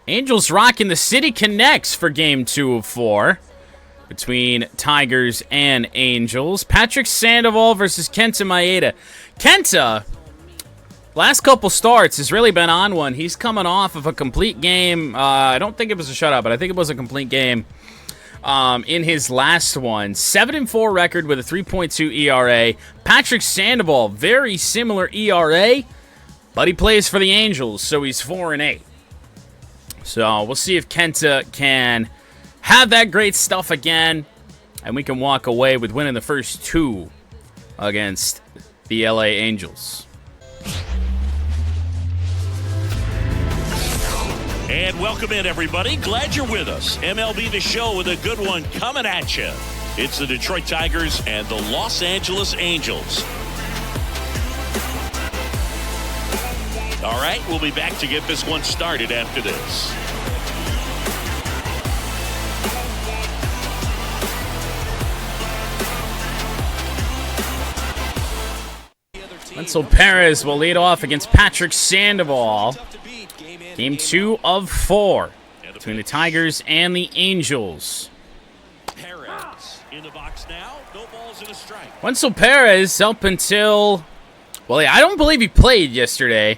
Angels rocking the City Connects for Game 2 of 4 between Tigers and Angels. Patrick Sandoval versus Kenta Maeda. Kenta, last couple starts, has really been on one. He's coming off of a complete game. I don't think it was a shutout, but I think it was a complete game in his last one. 7-4 record with a 3.2 ERA. Patrick Sandoval, very similar ERA, but he plays for the Angels, so he's 4-8. So we'll see if Kenta can have that great stuff again, and we can walk away with winning the first two against the LA Angels. And welcome in, everybody. Glad you're with us. MLB The Show with a good one coming at you. It's the Detroit Tigers and the Los Angeles Angels. All right, we'll be back to get this one started after this. Wenzel Perez will lead off against Patrick Sandoval. Game 2 of 4 between the Tigers and the Angels. Perez in the box now. No balls and a strike. Wenzel Perez up until, well, I don't believe he played yesterday.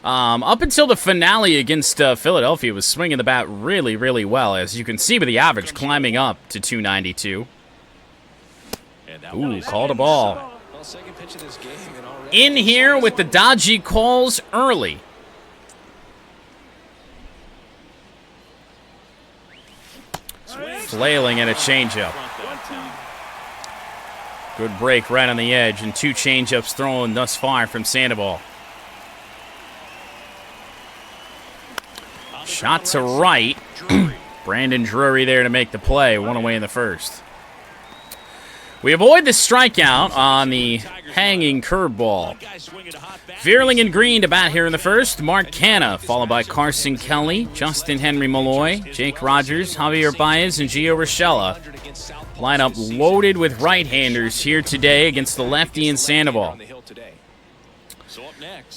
Up until the finale against Philadelphia, was swinging the bat really, really well, as you can see with the average climbing up to 292. Ooh, called a ball. In here with the dodgy calls early. Flailing at a changeup. Good break right on the edge, and 2 changeups thrown thus far from Sandoval. Shot to right. Brandon Drury there to make the play. 1 away in the first. We avoid the strikeout on the hanging curveball. Vierling and Green to bat here in the first. Mark Canha, followed by Carson Kelly, Justin Henry Malloy, Jake Rogers, Javier Baez, and Gio Urshela. Lineup loaded with right-handers here today against the lefty in Sandoval.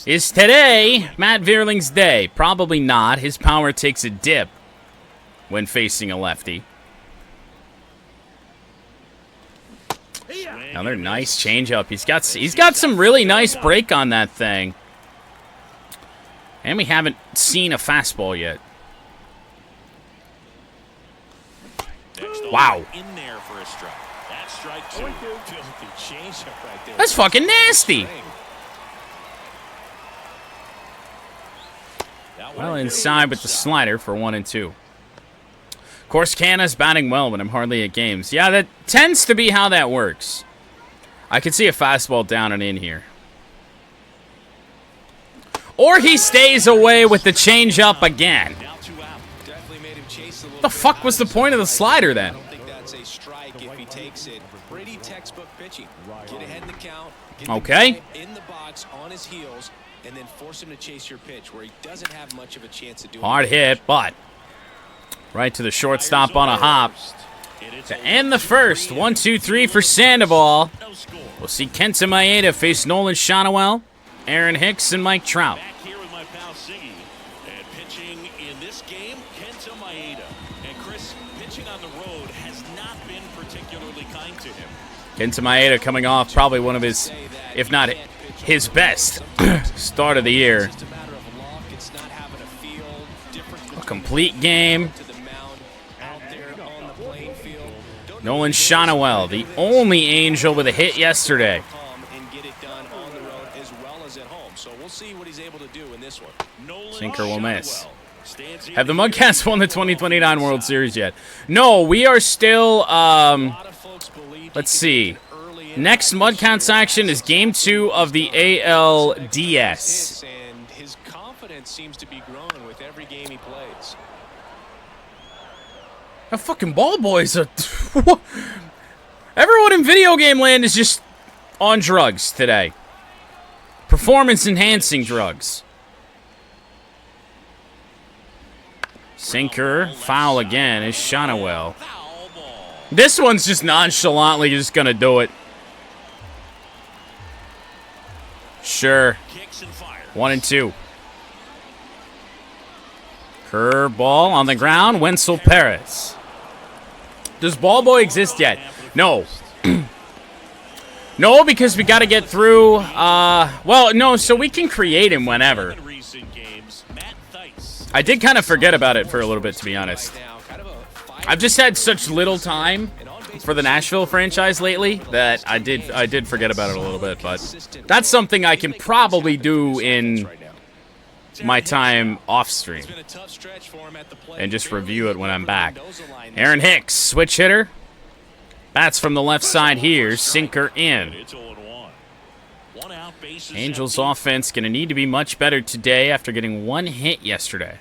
Is today Matt Vierling's day? Probably not. His power takes a dip when facing a lefty. Another nice changeup. He's got some really nice break on that thing. And we haven't seen a fastball yet. Wow. That's fucking nasty. Well, inside with the slider for 1-2. Of course, Canha's batting well when I'm hardly at games. Yeah, that tends to be how that works. I could see a fastball down and in here. Or he stays away with the changeup again. What the fuck was the point of the slider then? Okay. Hard hit, but right to the shortstop on a hop. To end the first, 1-2-3 for Sandoval. We'll see Kenta Maeda face Nolan Shonowell, Aaron Hicks, and Mike Trout. Back here with my pal Siggy. And pitching in this game, Kenta Maeda. And Chris, pitching on the road has not been particularly kind to him. Kenta Maeda coming off probably one of his, if not his best, start of the year. A complete game. Nolan Shonowell, the only Angel with a hit yesterday. Sinker will miss. Have the Mudcats won the 2029 World Series yet? No, we are still, let's see. Next Mudcats action is Game 2 of the ALDS. And his confidence seems to be growing with every game he plays. The fucking ball boys are... Everyone in video game land is just on drugs today. Performance-enhancing drugs. Sinker, foul again, is Shonowell. This one's just nonchalantly just gonna do it. Sure. 1-2. Curveball on the ground. Wenzel Perez. Does ball boy exist yet? No. No, because we got to get through. Well, no, so we can create him whenever. I did kind of forget about it for a little bit, to be honest. I've just had such little time for the Nashville franchise lately that I did forget about it a little bit, but that's something I can probably do in my time off stream and just review it when I'm back. Aaron Hicks, switch hitter. Bats from the left side here, sinker in. Angels offense going to need to be much better today after getting one hit yesterday.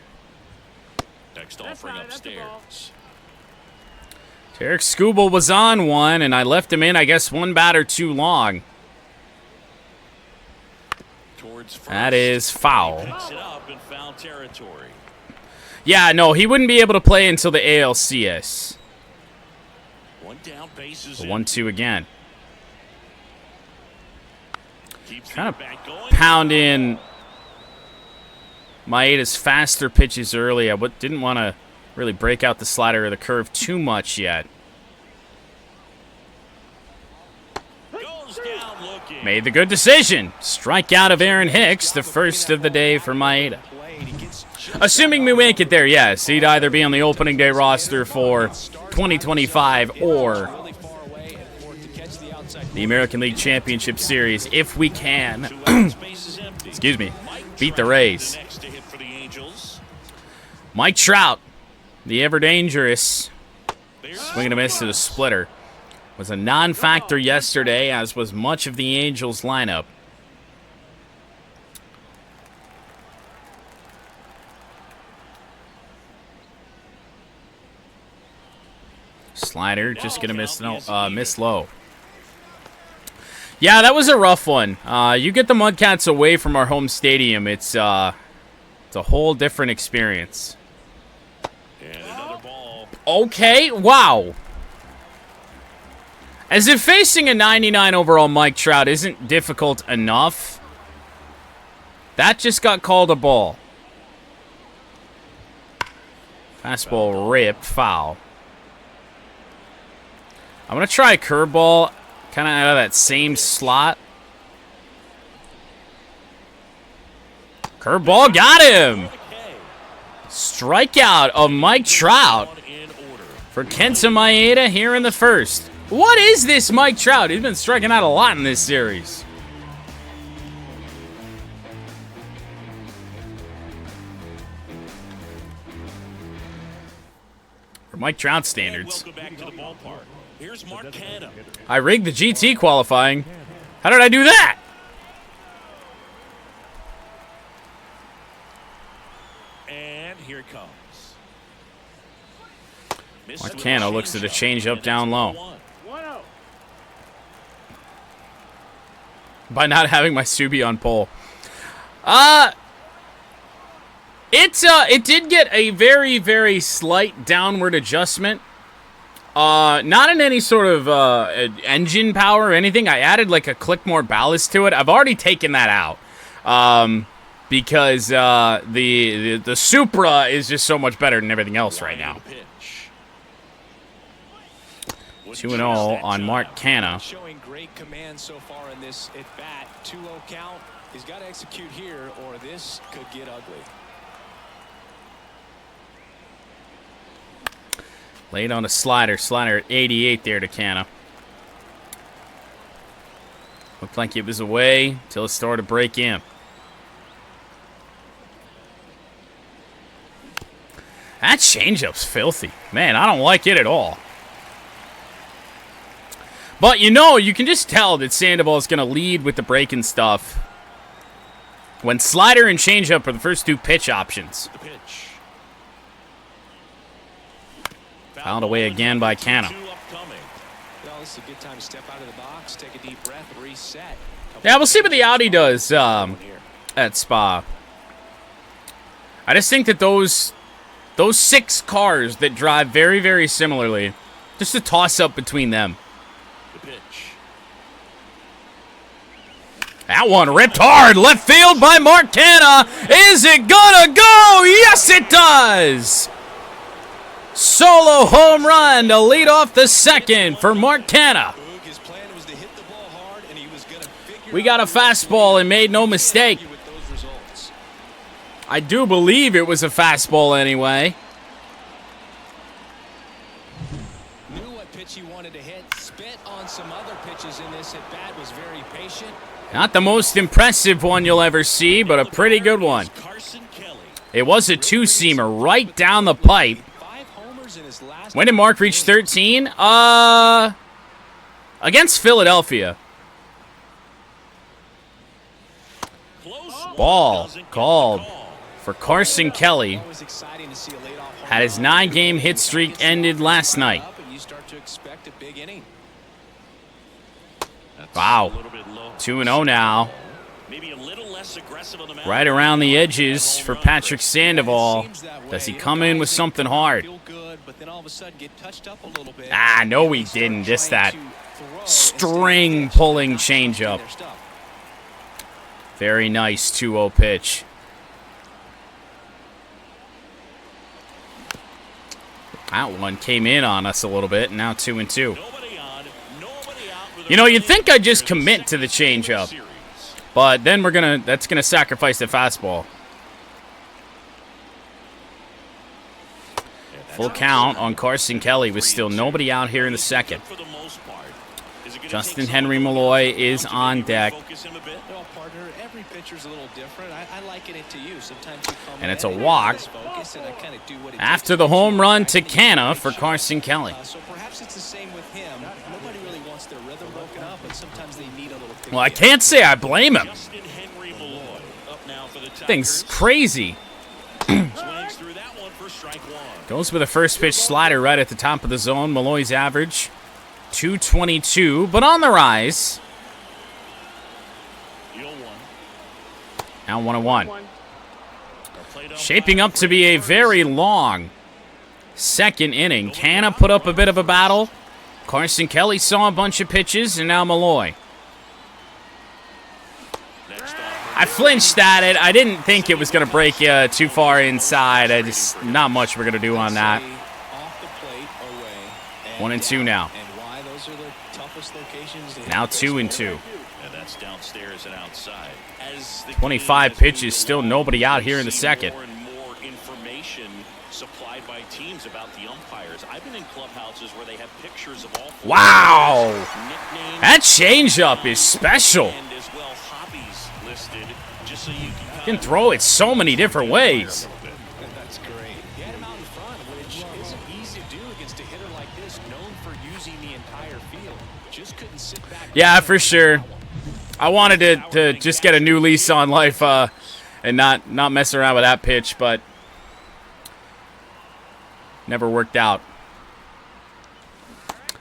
Next offering upstairs. Tarek Skubal was on one, and I left him in, I guess, one batter too long. That is foul. Yeah, no, he wouldn't be able to play until the ALCS. 1-2 again. Kind of pound in Maeda's faster pitches early. I didn't want to really break out the slider or the curve too much yet. Made the good decision. Strikeout of Aaron Hicks, the first of the day for Maeda. Assuming we make it there, yes. He'd either be on the opening day roster for 2025 or the American League Championship Series if we can, excuse me, beat the Rays. Mike Trout, the ever-dangerous, swing and a miss to the splitter, was a non-factor yesterday, as was much of the Angels lineup. Slider just gonna miss low. Yeah, that was a rough one. You get the Mudcats away from our home stadium, it's a whole different experience. Okay, wow. As if facing a 99 overall Mike Trout isn't difficult enough, that just got called a ball. Fastball ripped, foul. I'm going to try a curveball, kind of out of that same slot. Curveball got him. Strikeout of Mike Trout for Kenta Maeda here in the first. What is this Mike Trout? He's been striking out a lot in this series. For Mike Trout standards. I rigged the GT qualifying. How did I do that? And here it comes. Marcano looks at a changeup down low. By not having my Subi on pole. It did get a very, very slight downward adjustment. Not in any sort of engine power or anything. I added like a click more ballast to it. I've already taken that out. Because the Supra is just so much better than everything else right now. 2-0 on Mark Canna. Showing great command so far in this at bat. 2-0 count. He's got to execute here, or this could get ugly. Laid on a slider. Slider at 88 there to Canna. Looked like it was away until it started to break in. That changeup's filthy. Man, I don't like it at all. But, you know, you can just tell that Sandoval is going to lead with the break and stuff when slider and changeup are the first two pitch options. Fouled away again by Canna. Well, this is a good time to step out of the box, take a deep breath, reset. Yeah, we'll see what the Audi does at Spa. I just think that those 6 cars that drive very, very similarly, just a toss-up between them. That one ripped hard. Left field by Mark Canha. Is it gonna go? Yes, it does. Solo home run to lead off the second for Mark Canha. We got a fastball and made no mistake. I do believe it was a fastball anyway. Knew what pitch he wanted to hit. Spit on some other pitches in this at bat. Was very patient. Not the most impressive one you'll ever see, but a pretty good one. It was a two-seamer right down the pipe. When did Mark reach 13? Against Philadelphia. Ball called for Carson Kelly. Had his 9-game hit streak ended last night. Wow. 2-0 now. Right around the edges for Patrick Sandoval. Does he come in with something hard? No he didn't. Just that string pulling changeup. Very nice 2-0 pitch. That one came in on us a little bit, and now 2-2. You know, you'd think I'd just commit to the changeup, but then that's gonna sacrifice the fastball. Full count on Carson Kelly with still nobody out here in the second. Justin Henry Malloy is on deck. And it's a walk after the home run to Canha for Carson Kelly. Well, I can't say I blame him. Thing's crazy. Goes with a first pitch slider right at the top of the zone. Malloy's average, 222, but on the rise. Now 1-1. Shaping up to be a very long second inning. Canha put up a bit of a battle. Carson Kelly saw a bunch of pitches, and now Malloy. I flinched at it. I didn't think it was going to break too far inside. Not much we're going to do on that. 1-2 now. Now 2-2. 25 pitches, still nobody out here in the second. Wow! That changeup is special. You can throw it so many different ways. That's great. He had him out in front, which isn't easy to do against a hitter like this, known for using the entire field. Just couldn't sit back. Yeah, for sure. I wanted to just get a new lease on life and not mess around with that pitch, but never worked out.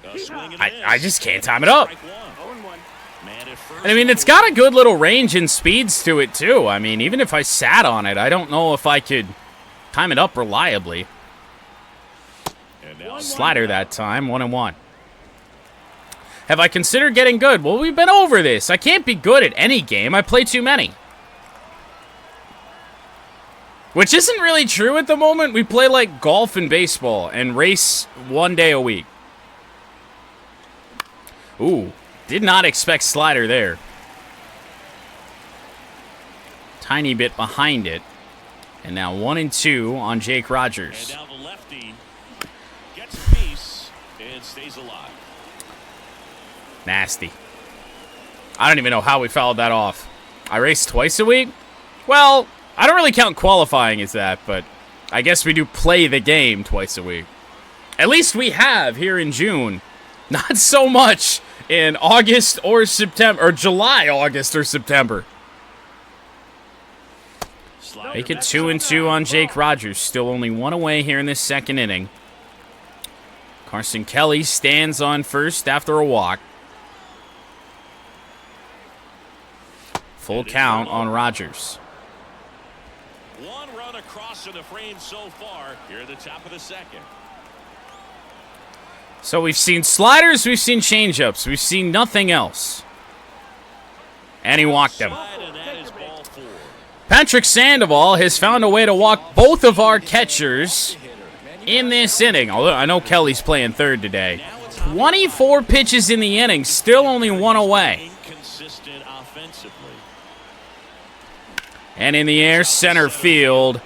I just can't time it up. And I mean, it's got a good little range and speeds to it, too. I mean, even if I sat on it, I don't know if I could time it up reliably. Slider that time, 1-1. Have I considered getting good? Well, we've been over this. I can't be good at any game. I play too many. Which isn't really true at the moment. We play like golf and baseball and race 1 day a week. Ooh. Did not expect slider there. Tiny bit behind it. And now 1-2 on Jake Rogers. And now the lefty gets a piece and stays alive. Nasty. I don't even know how we fouled that off. I race twice a week? Well, I don't really count qualifying as that, but I guess we do play the game twice a week. At least we have here in June. Not so much in August or September, or July, August, or September. Make it 2-2 on Jake Rogers. Still only one away here in this second inning. Carson Kelly stands on first after a walk. Full count on Rogers. One run across in the frame so far here at the top of the second. So we've seen sliders, we've seen changeups, we've seen nothing else. And he walked him. And that is ball 4. Patrick Sandoval has found a way to walk both of our catchers in this inning. Although I know Kelly's playing third today. 24 pitches in the inning, still only one away. Inconsistent offensively. And in the air, center field.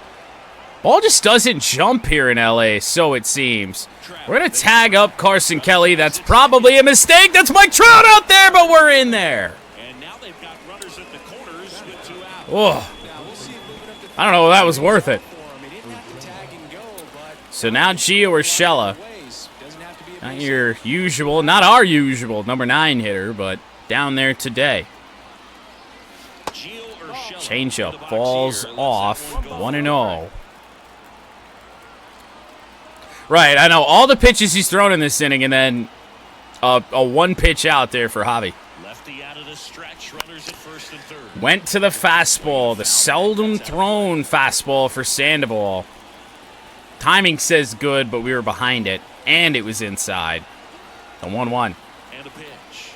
Ball just doesn't jump here in LA, so it seems. We're going to tag up Carson Kelly. That's probably a mistake. That's Mike Trout out there, but we're in there. And now they've got runners at the corners with 2 outs. Oh, I don't know if that was worth it. So now Gio Urshela. Not your usual, not our usual number 9 hitter, but down there today. Changeup falls off, 1-0. Right, I know all the pitches he's thrown in this inning, and then a 1-pitch out there for Javi. Lefty out of the stretch, runners at first and third. Went to the fastball, the seldom thrown fastball for Sandoval. Timing says good, but we were behind it, and it was inside. The 1-1. And a pitch.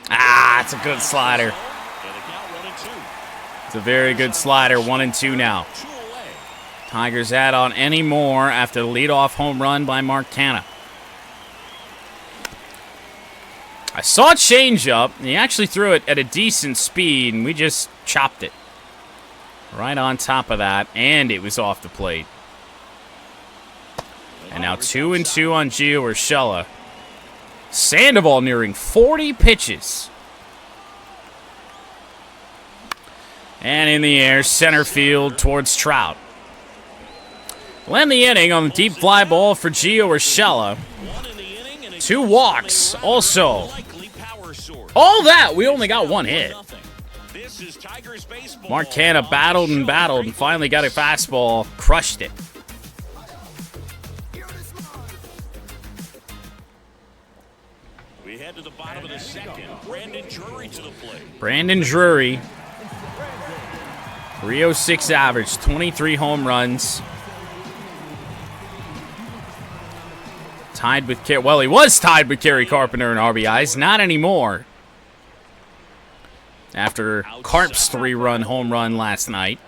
Ah, it's a good slider. And a count 1-2. It's a very good slider, 1-2 now. 2 away. Tigers add on any more after the leadoff home run by Mark Canha. I saw a changeup, and he actually threw it at a decent speed, and we just chopped it. Right on top of that, and it was off the plate. And now 2-2 on Gio Urshela. Sandoval nearing 40 pitches. And in the air, center field towards Trout. We'll end the inning on the deep fly ball for Gio Urshela. 2 walks also. All that, we only got 1 hit. Mark Canha battled and finally got a fastball, crushed it. We head to the bottom of the second. Brandon Drury to the plate. Brandon Drury, 306 average, 23 home runs. Tied with he was tied with Kerry Carpenter in RBIs, not anymore. After Carp's 3-run home run last night.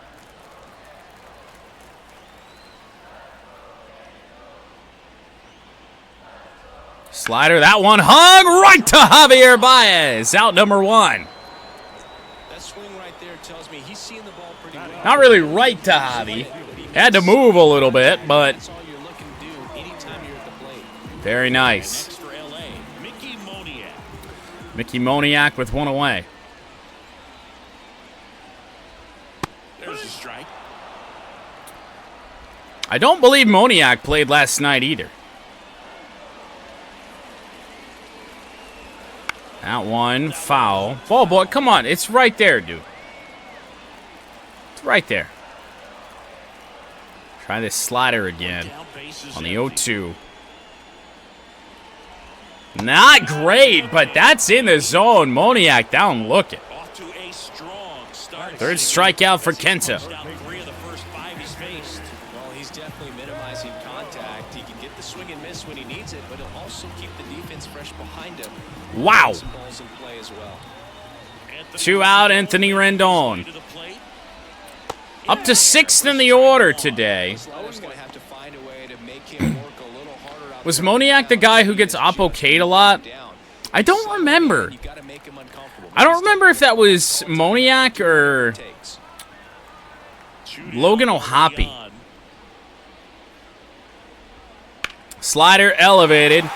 Slider, that one hung right to Javier Baez, out number 1. That swing right there tells me he's seeing the ball pretty well. Not really right to Javi. Had to move a little bit, but That's all you're looking to do anytime you're at the plate. very nice. Next for LA, Mickey Moniak. Mickey Moniak with 1 away. There's a strike. I don't believe Moniak played last night either. That one, foul. Ball boy, come on. It's right there, dude. It's right there. Try this slider again on the 0-2. Not great, but that's in the zone. Moniak down looking. Off to a strong start. 3rd strikeout for Kenta. 3 of the first 5 he's faced. Well, he's definitely minimizing contact. He can get the swing and miss when he needs it, but he'll also keep the defense fresh behind him. Wow. Some balls in play as well. 2 out, Anthony Rendon. To the plate. Up to 6th in the order today. Slider's going to have to find a way to make him work a little harder out Was there. Moniak the guy who gets Oppo-K'd a lot? Down. I don't remember. You got to make him uncomfortable. I don't remember if that was Moniak or Takes. Logan O'Hoppe. Slider elevated,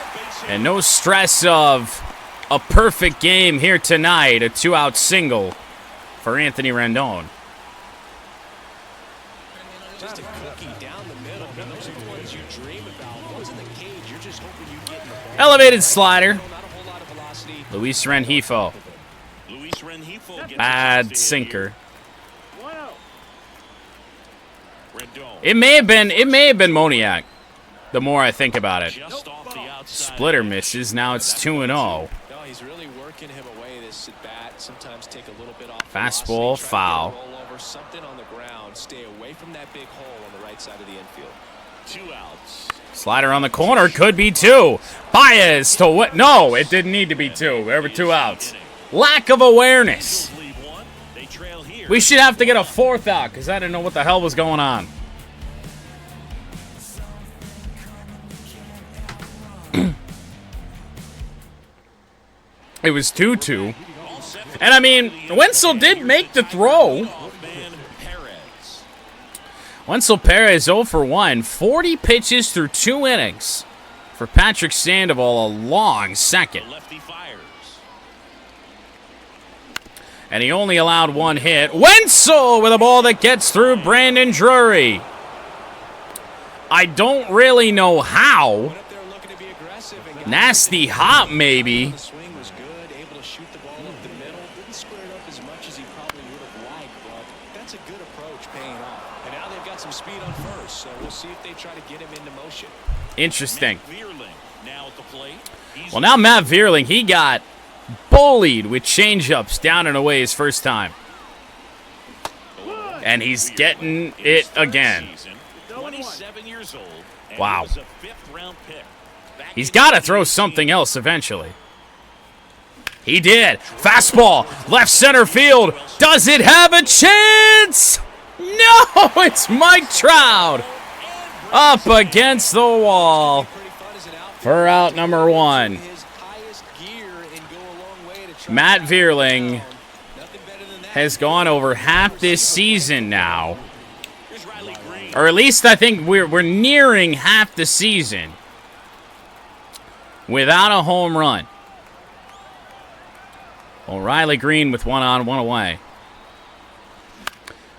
and no stress of a perfect game here tonight. A 2-out single for Anthony Rendon. Just a cookie down the middle. I mean, those are the ones you dream about. Those in the cage, you're just hoping you get in the ball. Elevated slider. Not a whole lot of velocity. Luis Rengifo. Luis Rengifo gets a chance Bad to hit sinker. here. Rendon It may have been Moniak. The more I think about it. just off the outside. Splitter misses. Now it's 2-0. No, he's really working him away this at bat. Sometimes take a little bit off. Fastball, velocity, try to foul. get a roll over, something on the ground. Stay away from that big hole on the right side of the infield. 2 outs. Slider on the corner. Could be 2. Baez to what? No, it didn't need to be 2. There were 2 outs. Lack of awareness. Easily trail here. We should have to get a 4th out because I didn't know what the hell was going on. It was 2-2. And I mean, Wenzel did make the throw. Wenzel Perez 0 for 1. 40 pitches through 2 innings for Patrick Sandoval, a long second. And he only allowed 1 hit. Wenzel with a ball that gets through Brandon Drury. I don't really know how. Nasty hop, maybe. The swing was good, able to shoot the ball up the middle. Didn't square it up as much as he probably would have liked, but that's a good approach paying off. And now they've got some speed on first, so we'll see if they try to get him into motion. Interesting. Well, now Matt Vierling, he got bullied with changeups down and away his first time. And he's getting it again. 27 years old. Wow. He's got to throw something else eventually. He did. Fastball, left center field. Does it have a chance? No, it's Mike Trout up against the wall for out number 1. Matt Vierling has gone over half this season now. Or at least I think we're nearing half the season without a home run. Well, Riley Green with 1 on, 1 away.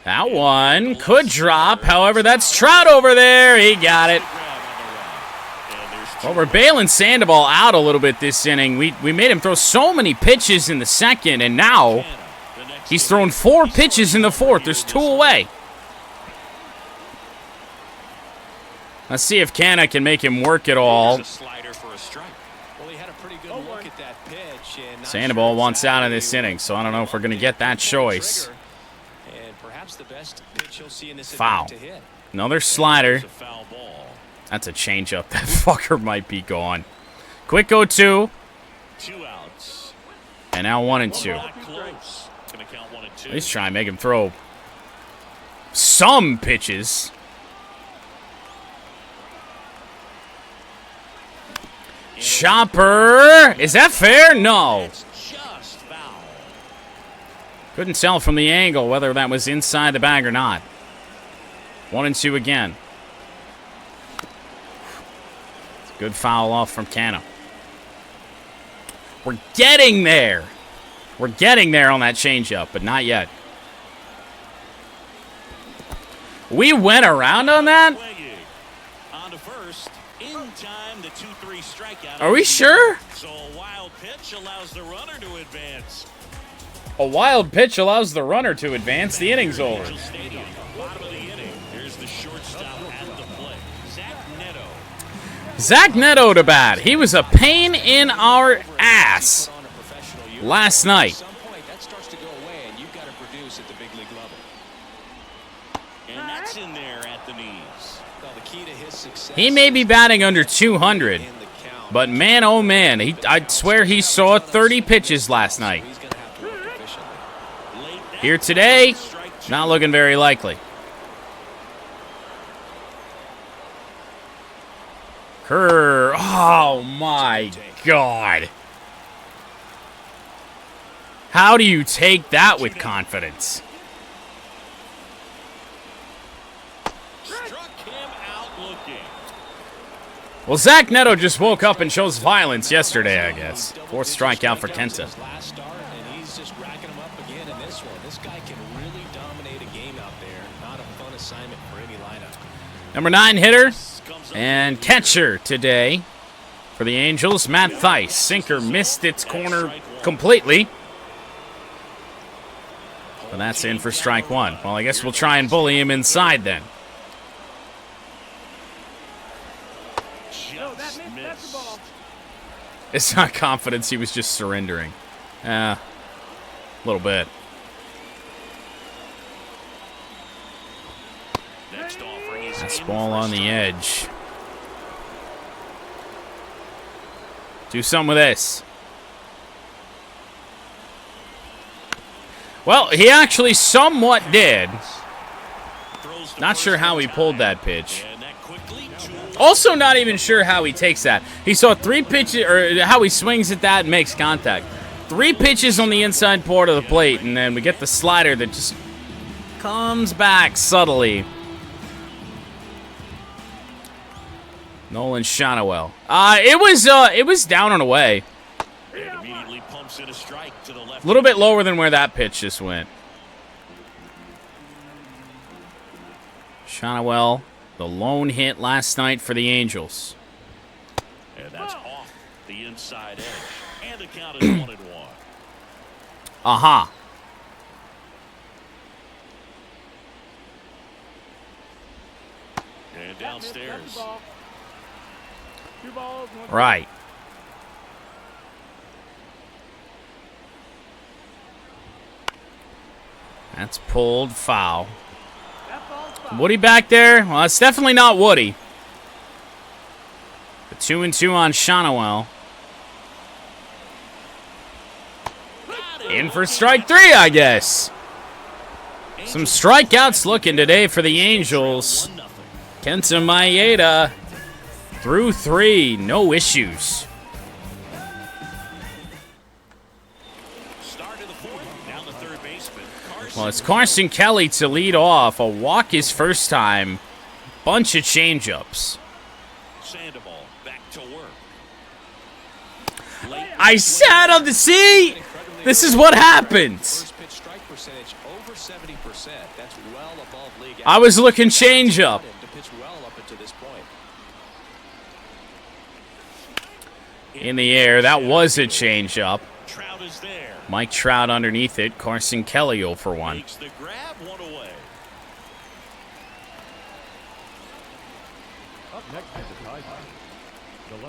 That one could drop. However, that's Trout over there. He got it. Well, we're bailing Sandoval out a little bit this inning. We made him throw so many pitches in the second, and now he's thrown 4 pitches in the 4th. There's 2 away. Let's see if Canna can make him work it all. Sandoval wants out of this inning, so I don't know if we're going to get that choice. Foul. Another slider. That's a changeup. That fucker might be gone. Quick 0-2. 2 outs. And now 1 and 2. At least try and make him throw some pitches. Chopper. Is that fair? No. Couldn't tell from the angle whether that was inside the bag or not. 1 and 2 again. Good foul off from Canna. We're getting there. We're getting there on that changeup, but not yet. We went around on that? Are we sure? So a wild pitch allows the runner to advance. A wild pitch allows the runner to advance. The inning's over. Bottom of the inning. Here's the shortstop at the plate. Zach Neto to bat. He was a pain in our ass last night. And that's in there at the knees. He may be batting under 200, but man, oh man, I'd swear he saw 30 pitches last night. Here today, not looking very likely. Kerr, oh my God. How do you take that with confidence? Well, Zach Neto just woke up and shows violence yesterday, I guess. 4th strikeout for Kenta. Number 9 hitter and catcher today for the Angels, Matt Thaiss. Sinker missed its corner completely. But that's in for strike 1. Well, I guess we'll try and bully him inside then. It's not confidence, he was just surrendering. A little bit. That's ball on the edge. Do something with this. Well, he actually somewhat did. Not sure how he pulled that pitch. Also not even sure how he takes that. He saw 3 pitches, or how he swings at that and makes contact. 3 pitches on the inside part of the plate, and then we get the slider that just comes back subtly. Nolan Shonowell. It was down and away. A little bit lower than where that pitch just went. Shonowell, the lone hit last night for the Angels. And that's off the inside edge. And the count is 1-1. Aha. And downstairs. Right. That's pulled foul. Woody back there? Well, it's definitely not Woody. The 2-2 on Shonowell. In for strike 3, I guess. Some strikeouts looking today for the Angels. Kenta Maeda through 3, no issues. Well, it's Carson Kelly to lead off. A walk his first time. Bunch of changeups. Sandoval back to work. I sat on the seat. This is what happens. I was looking changeup. In the air, that was a changeup. Mike Trout underneath it. Carson Kelly 0 for 1. Takes the grab, 1 away.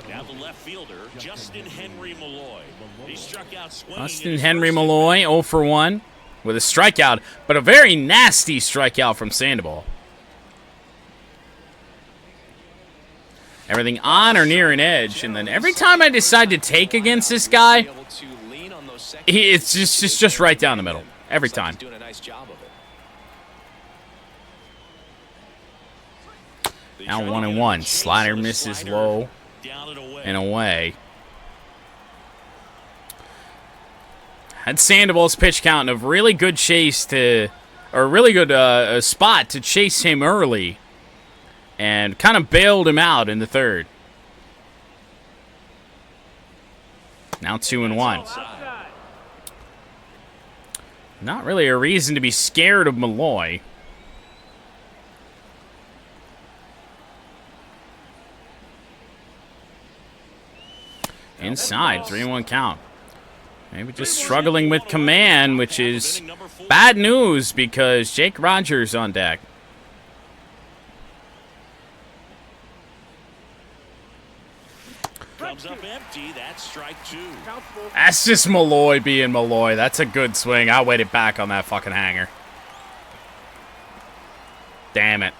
Now the left fielder, Justin Henry Malloy. He struck out swinging. Justin Henry Malloy 0 for 1 with a strikeout, but a very nasty strikeout from Sandoval. Everything on or near an edge, and then every time I decide to take against this guy, it's just right down the middle every time. Now 1-1. Slider misses low and away. Had Sandoval's pitch count of really good chase to, or really good spot to chase him early, and kind of bailed him out in the third. Now 2-1. Not really a reason to be scared of Malloy. Inside, 3-1 count. Maybe just struggling with command, which is bad news because Jake Rogers on deck. Comes up empty. That's strike 2. That's just Malloy being Malloy. That's a good swing. I'll wait it back on that fucking hanger. Damn it.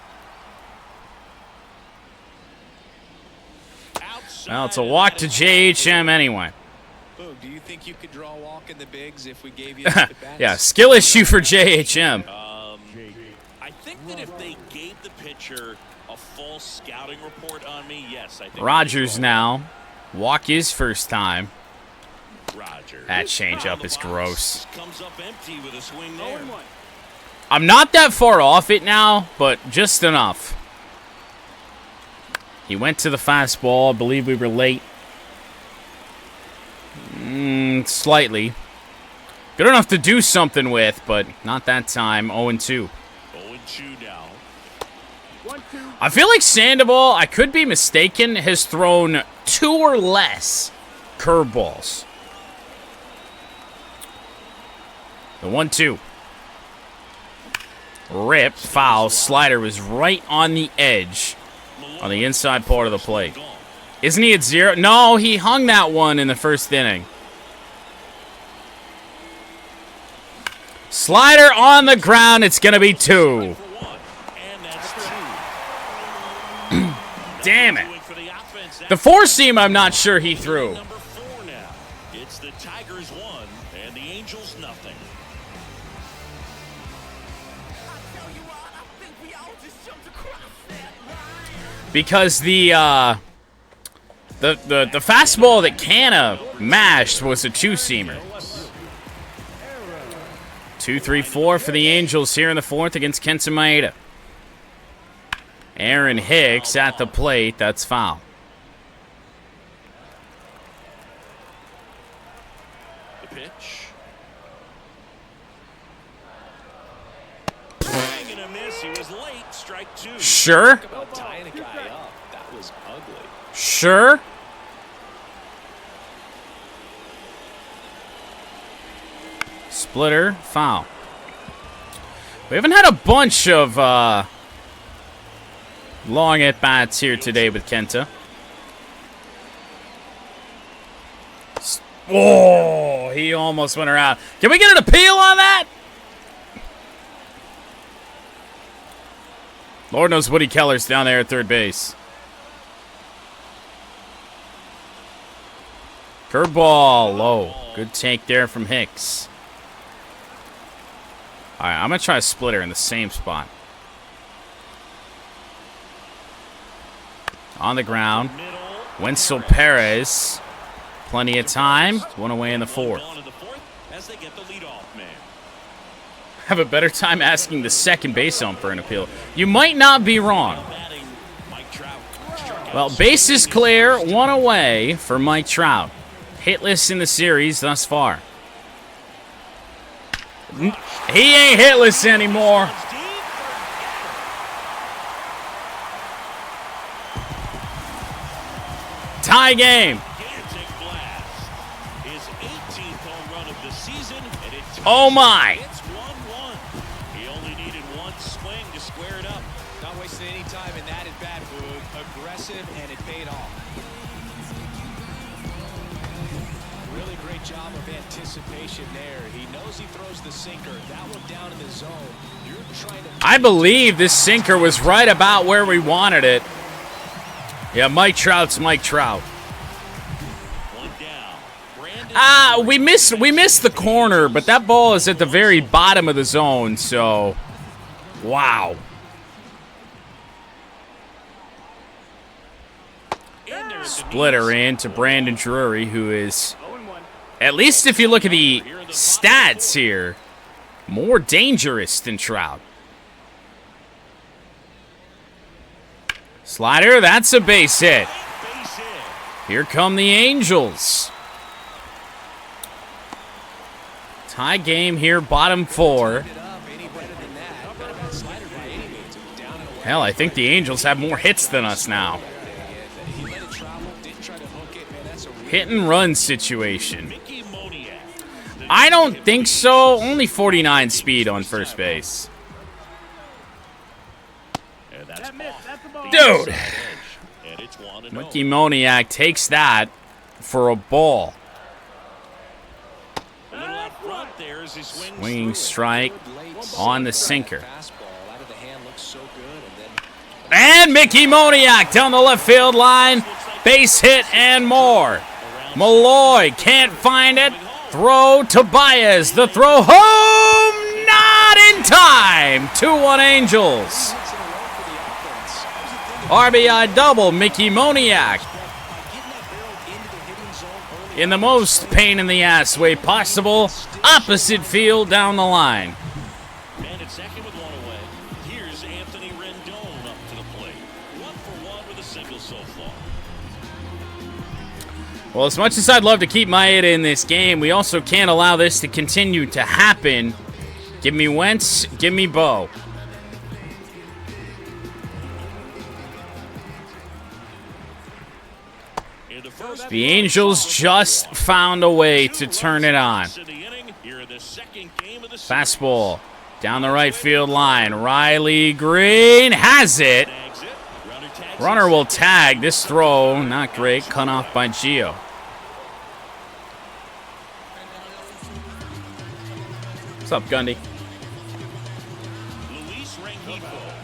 Well, it's a walk to JHM anyway. Do you think you could draw a walk in the bigs if we gave you the yeah, skill issue for JHM. I think that if they gave the pitcher a full scouting report on me, yes, I think Rogers now. Walk his first time. Rogers. That changeup is gross. Comes up empty with a swing there. I'm not that far off it now, but just enough. He went to the fastball. I believe we were late. Slightly. Good enough to do something with, but not that time. 0-2. 0-2 now. I feel like Sandoval, I could be mistaken, has thrown 2 or less curveballs. The 1-2. Rip, foul, slider was right on the edge on the inside part of the plate. Isn't he at 0? No, he hung that one in the first inning. Slider on the ground, it's going to be 2. Damn it. The 4-seam, I'm not sure he threw. Number 4 now. It's the Tigers 1 and the Angels nothing. because the fastball that Canna mashed was a two-seamer. 2-3-4 for the Angels here in the fourth against Kenta Maeda. Aaron Hicks at the plate. That's foul. The pitch. Swing and a miss. He was late. Strike two. Sure. Talk about tying a guy up. That was ugly. Sure. Splitter, foul. We haven't had a bunch of long at-bats here today with Kenta. Oh, he almost went around. Can we get an appeal on that? Lord knows Woody Keller's down there at third base. Curveball, low. Good take there from Hicks. All right, I'm going to try a splitter in the same spot. On the ground. Wenzel Perez. Plenty of time. One away in the fourth. Have a better time asking the second base ump for an appeal. You might not be wrong. Well, base is clear. One away for Mike Trout. Hitless in the series thus far. He ain't hitless anymore. Tie game. Oh my. It's 1-1. He only needed one swing to square it up. Not wasting any time in that at bat, Boog. Aggressive, and it paid off. Really great job of anticipation there. He knows he throws the sinker. That one down in the zone. You're trying to... I believe this sinker was right about where we wanted it. Yeah, Mike Trout's Mike Trout. One down. We missed the corner, but that ball is at the very bottom of the zone, so wow. Splitter in to Brandon Drury, who is, at least if you look at the stats here, more dangerous than Trout. Slider, that's a base hit. Here come the Angels. Tie game here, bottom four. Hell, I think the Angels have more hits than us now. Hit and run situation. I don't think so. Only 49 speed on first base. Dude. Mickey Moniak takes that for a ball. Swinging strike on the sinker. And Mickey Moniak down the left field line. Base hit and more. Malloy can't find it. Throw to Baez. The throw home. Not in time. 2-1 Angels. RBI double, Mickey Moniak. In the most pain in the ass way possible, opposite field down the line. Man at second with one away. Here's Anthony Rendon up to the plate. 1-for-1 with a single so far. Well, as much as I'd love to keep Maeda in this game, we also can't allow this to continue to happen. Give me Wentz, give me Bo. The Angels just found a way to turn it on. Fastball down the right field line. Riley Green has it. Runner will tag. This throw, not great. Cut off by Gio. What's up, Gundy?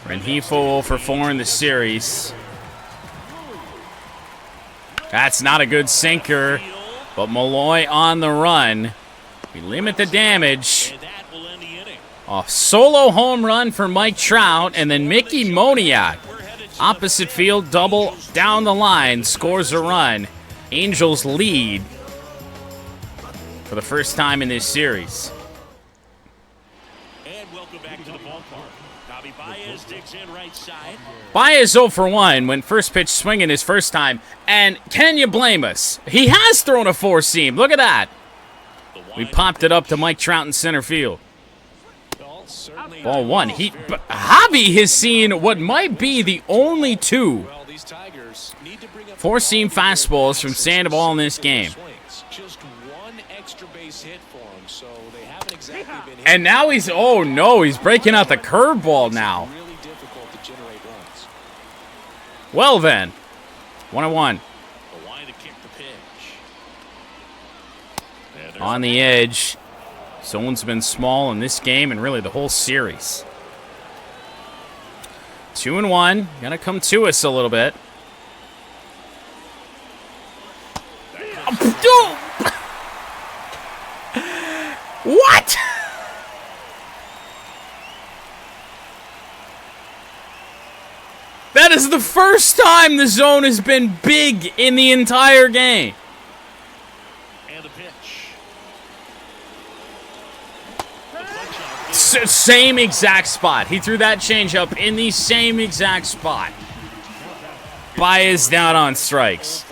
Rengifo 0-for-4 in the series. That's not a good sinker, but Malloy on the run. We limit the damage. A solo home run for Mike Trout, and then Mickey Moniak Opposite field, double down the line, scores a run. Angels lead for the first time in this series. And welcome back to the ballpark. Javi Baez digs in right side. Baez 0 for 1, went first pitch swinging his first time, and can you blame us? He has thrown a four-seam. Look at that. We popped it up to Mike Trout in center field. Ball one. Javi has seen what might be the only two four-seam fastballs from Sandoval in this game. Just one extra base hit for him, so they haven't exactly been hit. And now he's, oh no, he's breaking out the curveball now. Really difficult to generate runs. Well then, 1-1. The line to kick the pitch. On the edge. Zone's been small in this game and really the whole series. 2-1. Gonna come to us a little bit. What? That is the first time the zone has been big in the entire game. And the pitch. Same exact spot. He threw that changeup in the same exact spot. Baez down on strikes.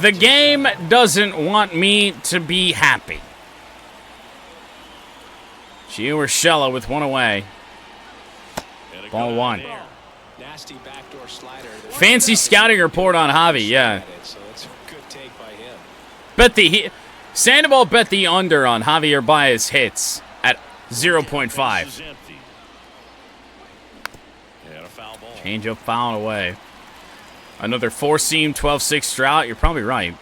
The game doesn't want me to be happy. Gio Urshela with one away. Ball one. Nasty backdoor slider. Fancy scouting report on Javi, yeah. So it's a good take by him. Sandoval bet the under on Javier Baez hits at 0.5. Change up, foul away. Another four-seam, 12-6 drought. You're probably right.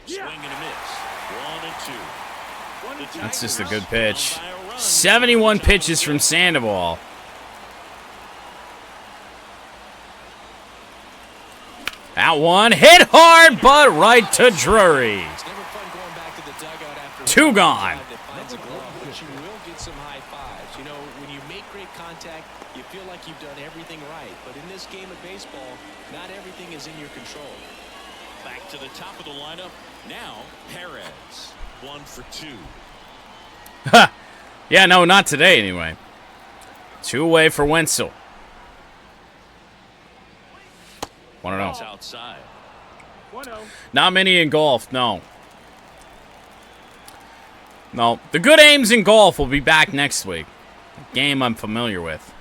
Swing and a miss. 1-2. That's just a good pitch. 71 pitches from Sandoval. That one hit hard, but right to Drury. Two gone. But you will get some high fives. You know, when you make great contact, you feel like you've done everything right. But in this game of baseball, not everything is in your control. Back to the top of the lineup. Now, Perez. 1 for 2. Yeah, no, not today anyway. Two away for Wenzel. 1-0. Outside. Not many in golf, no. No, the good aims in golf will be back next week. A game I'm familiar with.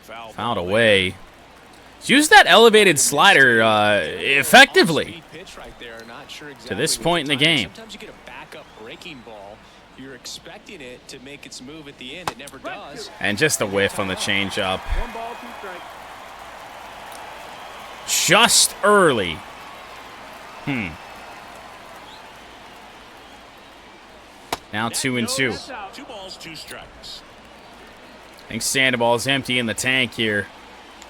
Fouled away. Use that elevated slider effectively to this point in the game. Sometimes you get a backup breaking ball. You're expecting it to make its move at the end. It never does. And just a whiff on the changeup. Just early. Now 2-2. 2 balls, 2 strikes. I think Sandoval's empty in the tank here.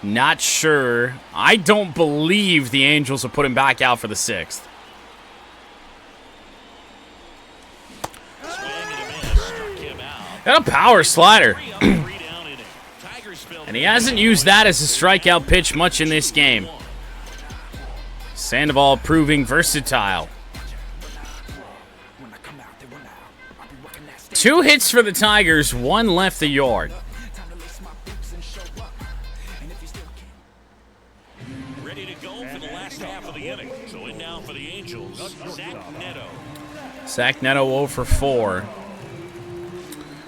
Not sure. I don't believe the Angels will put him back out for the 6th. Got a power slider. And he hasn't used that as a strikeout pitch much in this game. Sandoval proving versatile. 2 hits for the Tigers, 1 left the yard. Ready to go for the last half of the inning. So in now for the Angels, Zach Neto. Zach Neto 0 for 4.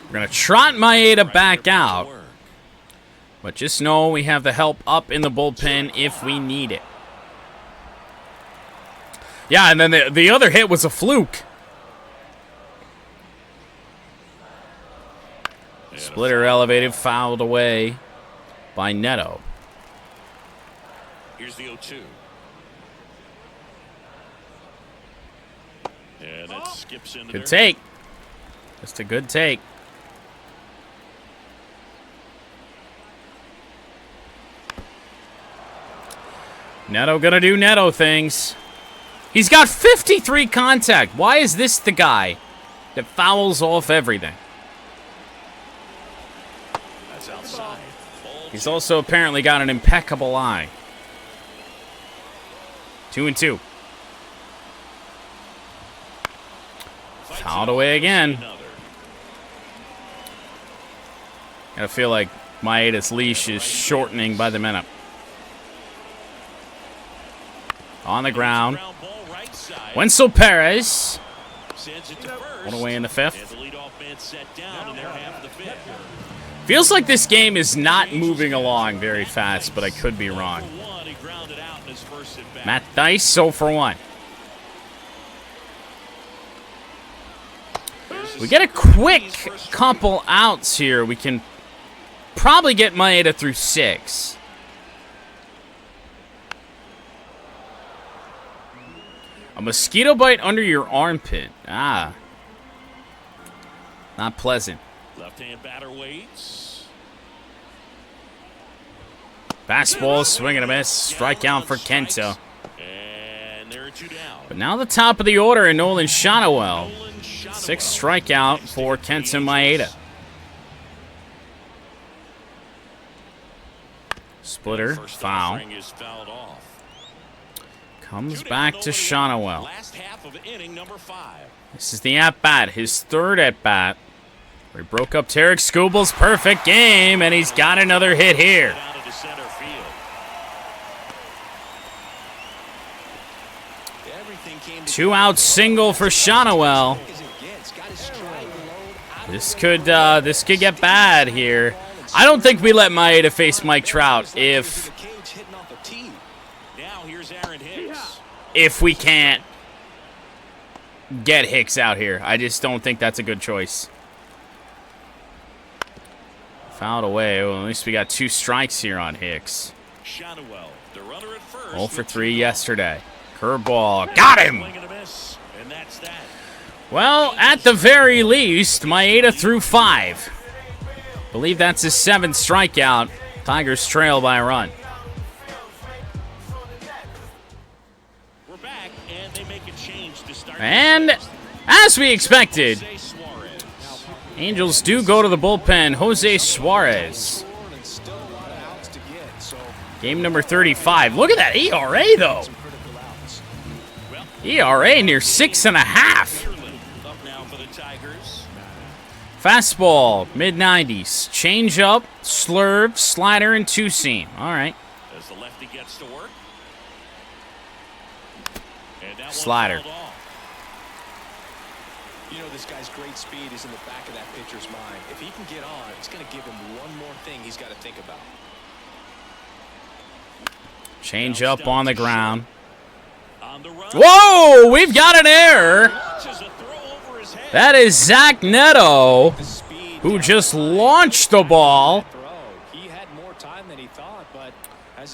We're going to trot Maeda back out. But just know we have the help up in the bullpen if we need it. Yeah, and then the other hit was a fluke. Splitter elevated, fouled away by Neto. Here's the 0-2. Yeah, that skips into Good take. Just a good take. Neto gonna do Neto things. He's got 53 contact. Why is this the guy that fouls off everything? That's outside. He's also apparently got an impeccable eye. 2-2. Fouled away again. I feel like Maeda's leash is shortening by the minute. On the ground. Wenzel Perez. One away in the fifth. Feels like this game is not moving along very fast, but I could be wrong. Matt Dice, 0 for 1. We get a quick couple outs here. We can probably get Maeda through 6. A mosquito bite under your armpit. Ah. Not pleasant. Left-hand batter waits. Fastball, swing and a miss. Strikeout for Kenta. And there are 2 down. But now the top of the order in Nolan Shotwell. 6 strikeout for Kenta Maeda. Splitter, foul. Comes back to Shotwell. This is the at-bat, his third at-bat. He broke up Tarek Skubal's perfect game, and he's got another hit here. 2-out single for Shotwell. This could get bad here. I don't think we let Maeda face Mike Trout if we can't get Hicks out here. I just don't think that's a good choice. Fouled away. Well, at least we got 2 strikes here on Hicks. 0 for 3 yesterday. Curveball. Got him! Well, at the very least, Maeda threw 5. Believe that's his 7th strikeout. Tigers trail by a run. We're back, and they make a change to start. And as we expected, Angels do go to the bullpen. Jose Suarez. Game number 35. Look at that ERA, though. ERA near 6.5. Fastball, mid-90s. Change-up, slurve, slider, and 2-seam. All right. As the lefty gets to work. Slider. You know, this guy's great speed is in the back of that pitcher's mind. If he can get on, it's going to give him one more thing he's got to think about. Change-up on the ground. Whoa! We've got an error. That is Zach Neto, who just launched the ball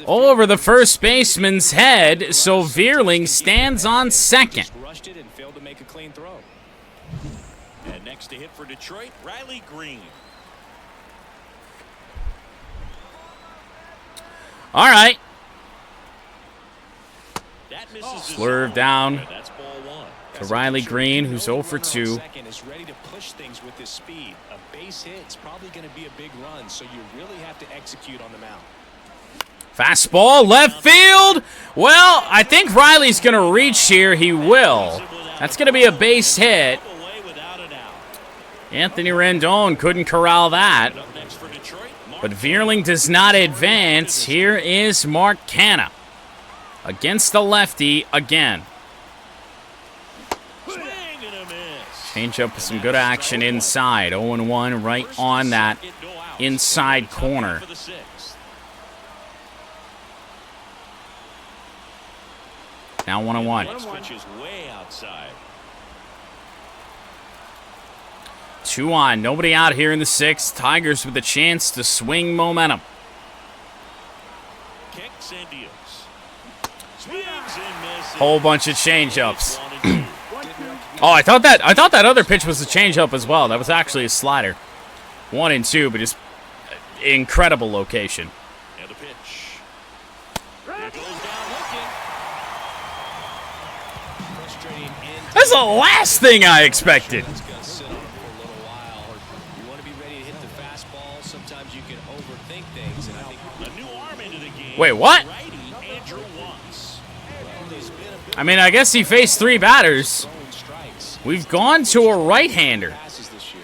all over the first baseman's head, so Veerling stands on second. And next to hit for Detroit, Riley Green. All right. Slurve down that's ball 1. to Riley Green, who's 0 for 2. Is ready to push things with his speed. A base hit's probably going to be a big run, so you really have to execute on the mound. Fastball, left field. Well, I think Riley's going to reach here. He will. That's going to be a base hit. Anthony Rendon couldn't corral that. But Veerling does not advance. Here is Mark Canha against the lefty again. Change up with some good action inside. 0-1 right on that inside corner. Now 1-1. 2 on. Nobody out here in the 6th. Tigers with a chance to swing momentum. Whole bunch of change-ups. Oh, I thought that other pitch was a change-up as well. That was actually a slider. 1-2, but just incredible location. And the pitch. That's the last thing I expected. That's going to sit on for a little while. You want to be ready to hit the fastball. Sometimes you can overthink things, and I think A new arm into the game. Wait, what? Righty Andrew Watts. I mean, I guess he faced 3 batters. throwing strikes. We've gone to a right-hander. Passes this year.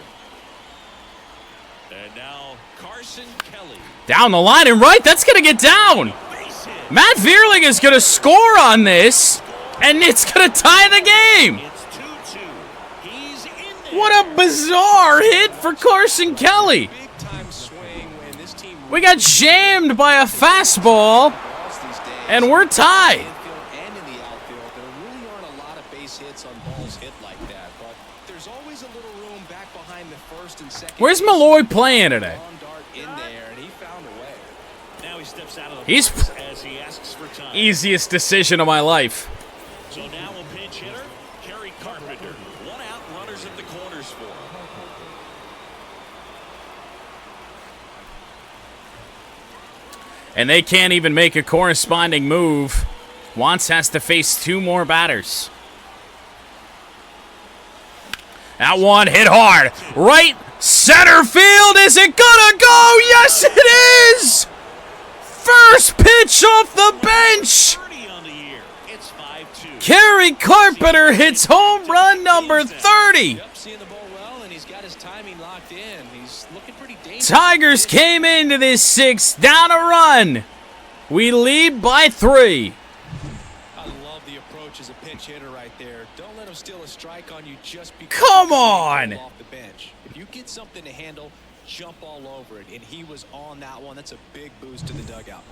And now Carson Kelly. Down the line and right. That's going to get down. Base hit. Matt Vierling is going to score on this, and it's going to tie the game. It's 2-2. He's in there. What a bizarre hit for Carson Kelly. Big time swing when this team We got jammed by a fastball, balls these days. and we're tied. Infield and in the outfield, there really aren't a lot of base hits on balls hit like that, but there's always a little room back behind the first and second. Where's Malloy playing today? Long dart in there, and he found a way. Now he steps out of the He's box as he asks for time. easiest decision of my life. So now a pinch hitter, Kerry Carpenter. 1 out, runners at the corners for him. And they can't even make a corresponding move. Wantz has to face 2 more batters. That one hit hard. Right center field. Is it gonna go? Yes, it is! First pitch off the bench. 30 on the year. It's 5-2. Kerry Carpenter hits home run number 30. Yep, seeing the ball well, and he's got his timing locked in. He's looking pretty dangerous. Tigers came into this 6th down a run. We lead by 3. I love the approach as a pinch hitter right there. Don't let him steal a strike on you just because. Come you on! off the bench. If you get something to handle, jump all over it. And he was on that one. That's a big boost to the dugout.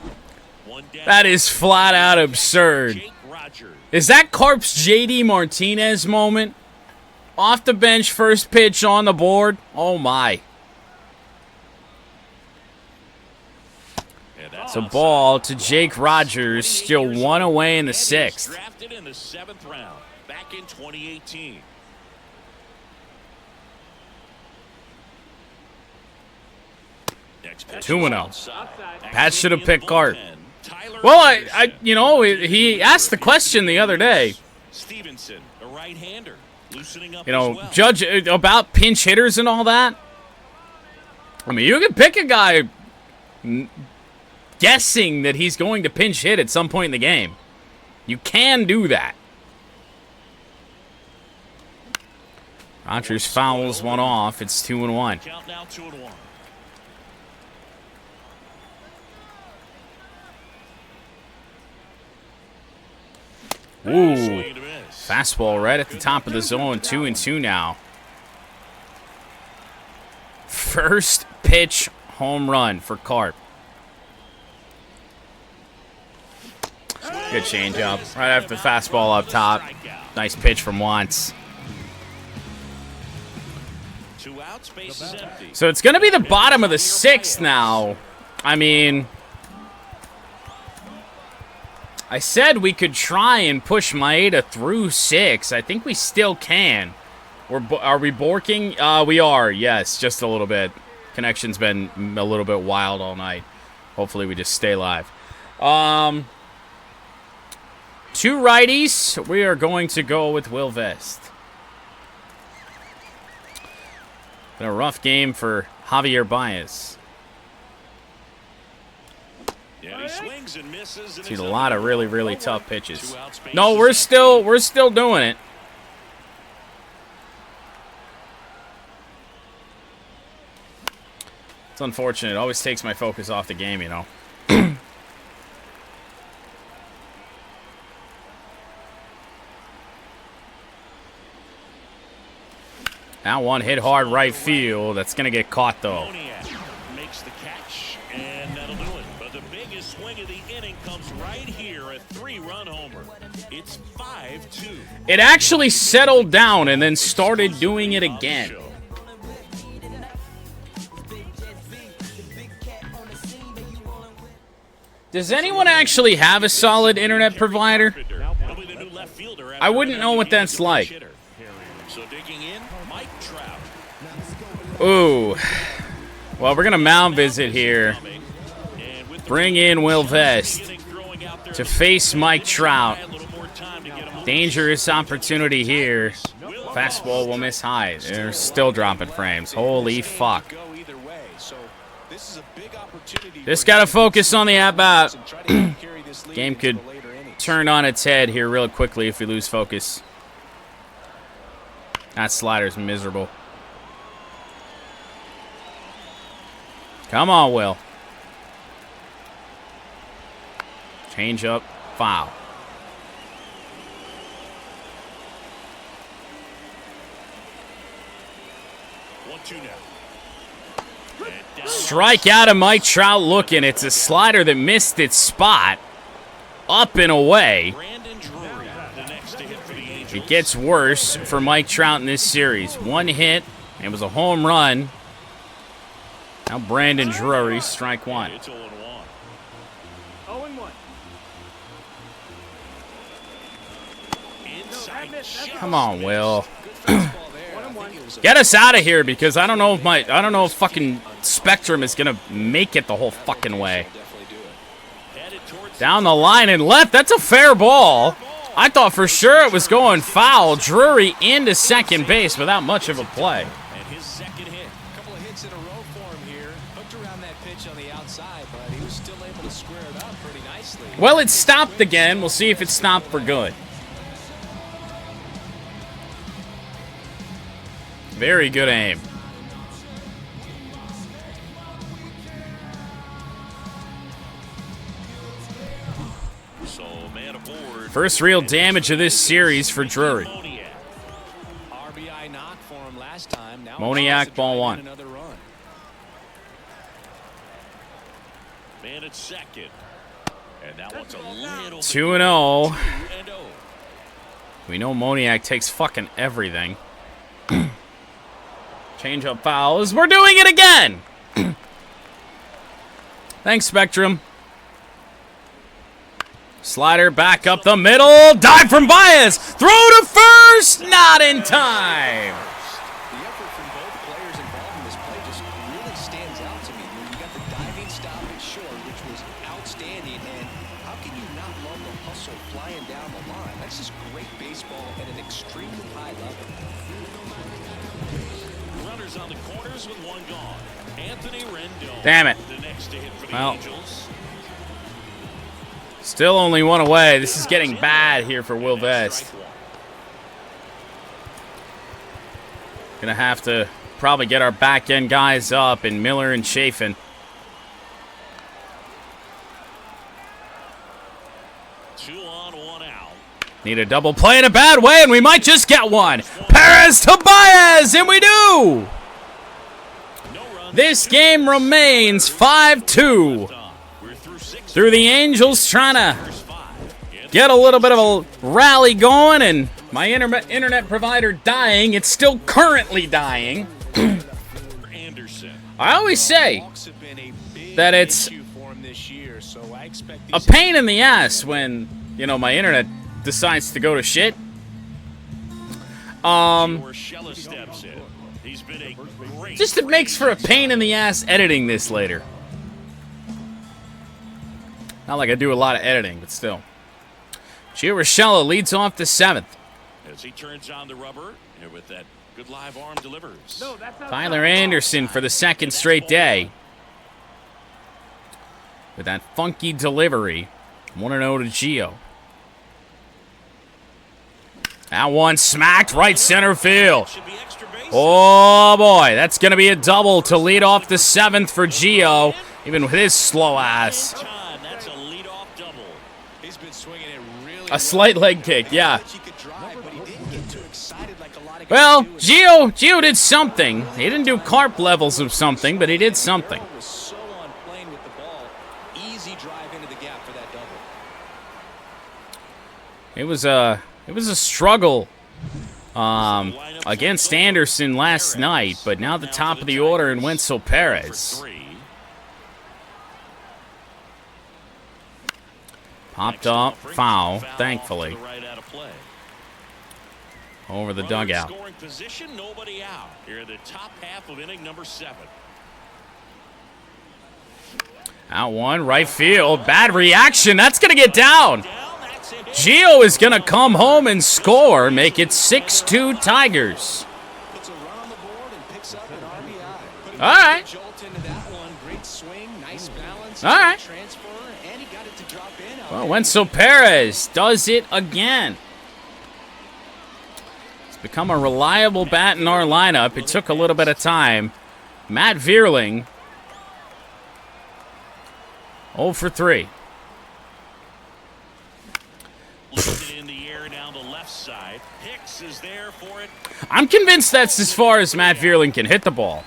One down. That is flat out absurd. Jake Rogers. Is that Carp's JD Martinez moment? Off the bench, first pitch on the board. Oh my. And that's It's a ball to Jake Rogers, still 1 away in the And he's 6th. Drafted in the 7th round back in 2018. Next pitch 2-0. is outside. Pat should have picked Carp. Tyler Well, Anderson. he asked the question the other day, Stevenson, a right-hander, loosening up you know, as well. judge about pinch hitters and all that. I mean, you can pick a guy guessing that he's going to pinch hit at some point in the game. You can do that. Rogers fouls one off. It's 2-1. Count now 2-1. Ooh, Swing and a miss. fastball right at the top of the zone. 2-2 now. First pitch home run for Carp. Good changeup. Right after the fastball up top. Nice pitch from Wantz. 2 outs, base is empty. So it's going to be the bottom of the 6th now. I mean, I said we could try and push Maeda through 6. I think we still can. Are we borking? We are, yes, just a little bit. Connection's been a little bit wild all night. Hopefully we just stay live. 2 righties. We are going to go with Will Vest. Been a rough game for Javier Baez. Yeah, he swings and misses. Seen a lot of really, really tough pitches. No, we're still doing it. It's unfortunate. It always takes my focus off the game, you know. That one hit hard right field. That's going to get caught, though. Makes the catch, and that'll do it. But the biggest swing of the inning comes right here, a 3-run homer. It's 5-2. It actually settled down and then started doing it again. Does anyone actually have a solid internet provider? I wouldn't know what that's like. So digging in, Mike Trout. Ooh. Well, we're going to mound visit here. Bring in Will Vest to face Mike Trout. time to get him. Dangerous opportunity here. Fastball will miss high. They're still dropping frames. Holy fuck. Just got to focus on the at-bat. Game could turn on its head here real quickly if we lose focus. That slider's miserable. Come on, Will. Change up, foul. 1-2 now. Strike out of Mike Trout looking. It's a slider that missed its spot. Up and away. It gets worse for Mike Trout in this series. One hit. It was a home run. Now Brandon Drury, strike one. It's 0-1. 0-1. Come on, Will. Get us out of here because I don't know if fucking Spectrum is gonna make it the whole fucking way. Down the line and left. That's a fair ball. I thought for sure it was going foul. Drury into second base without much of a play. And his second hit. A couple of hits in a row for him here. Hooked around that pitch on the outside, but he was still able to square it up pretty nicely. Well, it stopped again. We'll see if it stopped for good. Very good aim. So, man aboard. First real damage of this series for Drury. RBI knock for him last time. Now Moniak, ball one. another run. Man at second. And that one's a little 2-0. 2-0. We know Moniak takes fucking everything. Change up fouls. We're doing it again. Thanks, Spectrum. Slider back up the middle. Dive from Baez. Throw to first. Not in time. The effort from both players involved in this play just really stands out to me. You got the diving stop at short, which was outstanding, and how can you not love the hustle flying down the line? That's just great baseball at an extremely high level. Runners on the corners with one gone. Anthony Rendon. Damn it. The next to hit for the Well. Angels. Still only one away. This is getting bad here for Will Vest. Gonna have to probably get our back end guys up in Miller and Chafin. 2 on, 1 out. Need a double play in a bad way, and we might just get one. Perez to Baez, and we do! No run. This game remains 5-2. We're through 6. Through the Angels trying to First 5. get a little bit of a rally going, and my internet provider dying. It's still currently dying. Anderson. I always say Walks have been a big that it's issue for him this year, so I expect a these pain in the ass when, you know, my internet decides to go to shit. Urshela steps in. He's been a great. Just it makes for a pain in the ass editing this later. Not like I do a lot of editing, but still. Gio Urshela leads off the 7th. As he turns on the rubber, and with that good live arm delivers. Tyler Anderson for the second straight day. With that funky delivery. 1-0 to Gio. That one smacked right center field. Should be extra base. Oh boy, that's going to be a double to lead off the 7th for Gio, even with his slow ass. Time. That's a leadoff double. He's been swinging it really A slight leg kick, yeah. He could drive, but he didn't get too excited like a lot of guys Well, do. Gio did something. He didn't do carp levels of something, but he did something. Was so on plane with the ball. Easy drive into the gap for that double. It was a struggle against Anderson last night, but now the top of the order in Wenzel Perez. Popped up, foul, thankfully, over the dugout. Scoring position, nobody out. Here in the top half of inning number 7. Out one, right field, bad reaction. That's gonna get down. Gio is going to come home and score, make it 6-2 Tigers. Puts a run on the board and picks up an RBI. All right. Jolt into that one. Great swing, nice balance. All right. Transfer, and he got it to drop in. Well, Wenzel Perez does it again. It's become a reliable bat in our lineup. It took a little bit of time. Matt Vierling, 0 for 3. In the air down the left side. Hicks is there for it. I'm convinced that's as far as Matt Vierling can hit the ball.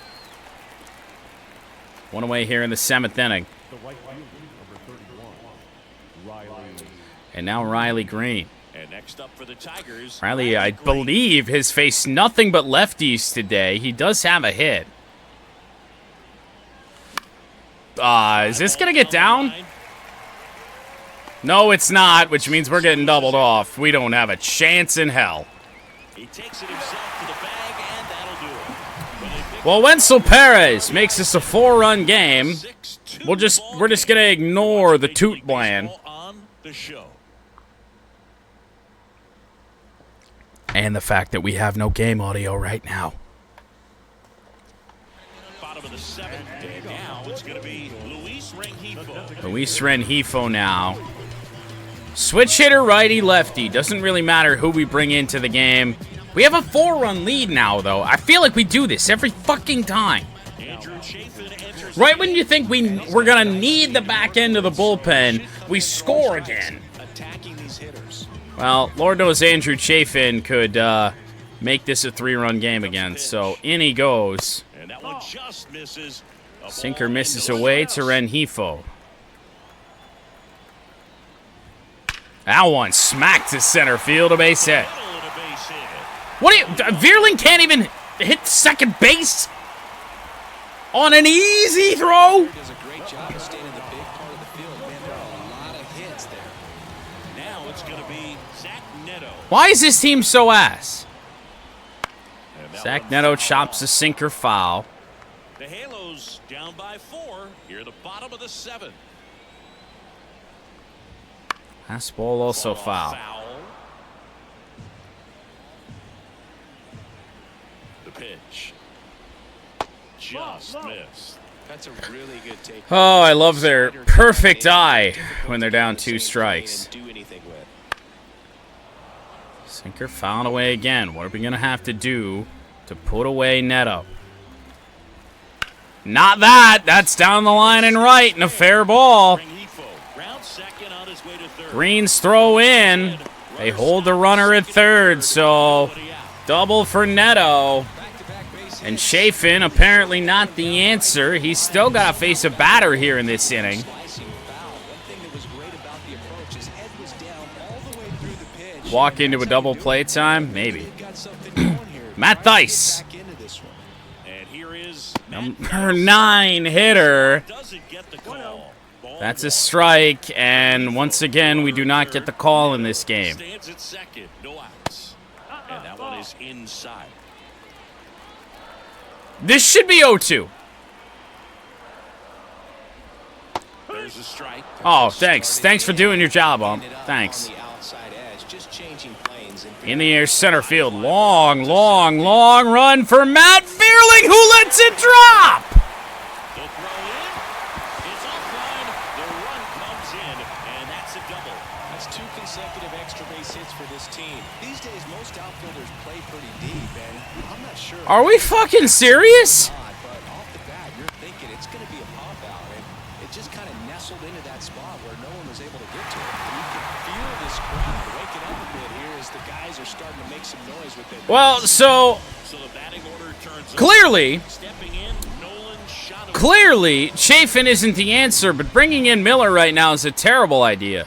One away here in the 7th inning. And now Riley Green. And next up for the Tigers. Riley, I believe, has faced nothing but lefties today. He does have a hit. Is this going to get down? No, it's not, which means we're getting doubled off. We don't have a chance in hell. He takes it himself to the bag, and that'll do it. Well, Wenzel Perez makes this a 4-run game. We're just going to ignore the toot bland. On the show. And the fact that we have no game audio right now. Bottom of the 7th, and now it's going to be Luis Rengifo. Luis Rengifo now. Switch hitter, righty, lefty. Doesn't really matter who we bring into the game. We have a 4-run lead now, though. I feel like we do this every fucking time. Right when you think we're going to need the back end of the bullpen, we score again. Attacking these hitters. Well, Lord knows Andrew Chafin could make this a 3-run game again. So in he goes. And that one just misses. Sinker misses away to Rengifo. That one smacked to center field, a base hit. What do you... Vierling can't even hit second base on an easy throw? Does a great job of staying in the big part of the field. Man, there are a lot of hits there. Now it's going to be Zach Neto. Why is this team so ass? Zach Neto chops a sinker foul. The Halos down by 4 here at the bottom of the 7th. Fastball also foul. The pitch. Just missed. That's a really good take. Oh, I love their perfect eye when they're down 2 strikes. Do anything with. Sinker fouled away again. What are we going to have to do to put away Neto? Not that. That's down the line and right and a fair ball. Green's throw in. They hold the runner at third, so double for Neto. And Chafin apparently not the answer. He's still got to face a batter here in this inning. Walk into a double play time? Maybe. Matt Thice. Number 9 hitter. That's a strike, and once again, we do not get the call in this game. Stands at second, no outs. And that one is inside. This should be 0-2. There's a strike. Oh, thanks. Thanks for doing your job, Thanks. In the air, center field. Long run for Matt Vierling, who lets it drop. The throw in. It's offline. The run comes in, and that's a double. That's 2 consecutive extra base hits for this team. These days, most outfielders play pretty deep, and I'm not sure. Are we fucking serious? But off the bat, you're thinking it's going to be a pop out, and it just kind of nestled into that spot where no one was able to get to it. And you can feel this crowd waking up a bit here as the guys are starting to make some noise with it. Well, so the batting order turns clearly, stepping in, Nolan shot clearly, Chafin isn't the answer, but bringing in Miller right now is a terrible idea.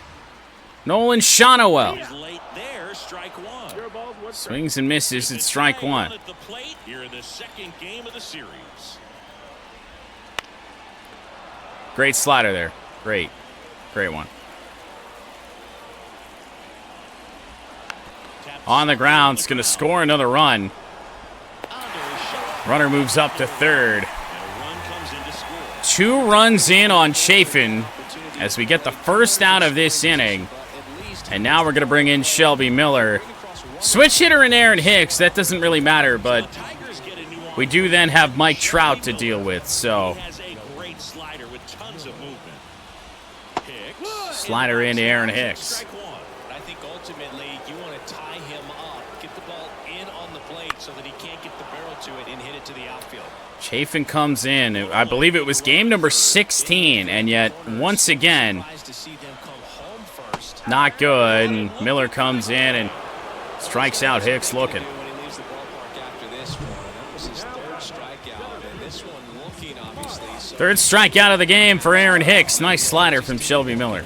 Nolan Shonowell. late there, strike 1. Swings and misses at strike 1. At the plate here in the second game of the series. Great slider there. Great one. On the ground, it's going to score another run. Runner moves up to third. 2 runs in on Chafin as we get the first out of this inning. And now we're going to bring in Shelby Miller. Switch hitter and Aaron Hicks. That doesn't really matter, but we do then have Mike Trout to deal with. So slider into Aaron Hicks. I think ultimately you want to tie him up, get the ball in on the plate so that he can't get the barrel to it and hit it to the outfield. Chafin comes in. I believe it was game number 16, and yet once again, not good. And Miller comes in and strikes out Hicks looking. Third strikeout of the game for Aaron Hicks. Nice slider from Shelby Miller.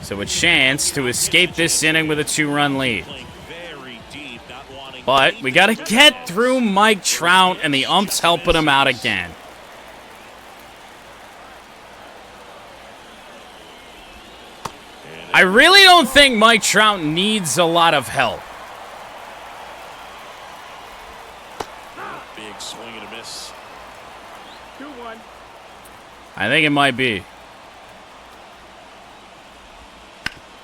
So a chance to escape this inning with a 2-run lead. But we got to get through Mike Trout, and the ump's helping him out again. I really don't think Mike Trout needs a lot of help. Big swing and a miss. 2-1. I think it might be.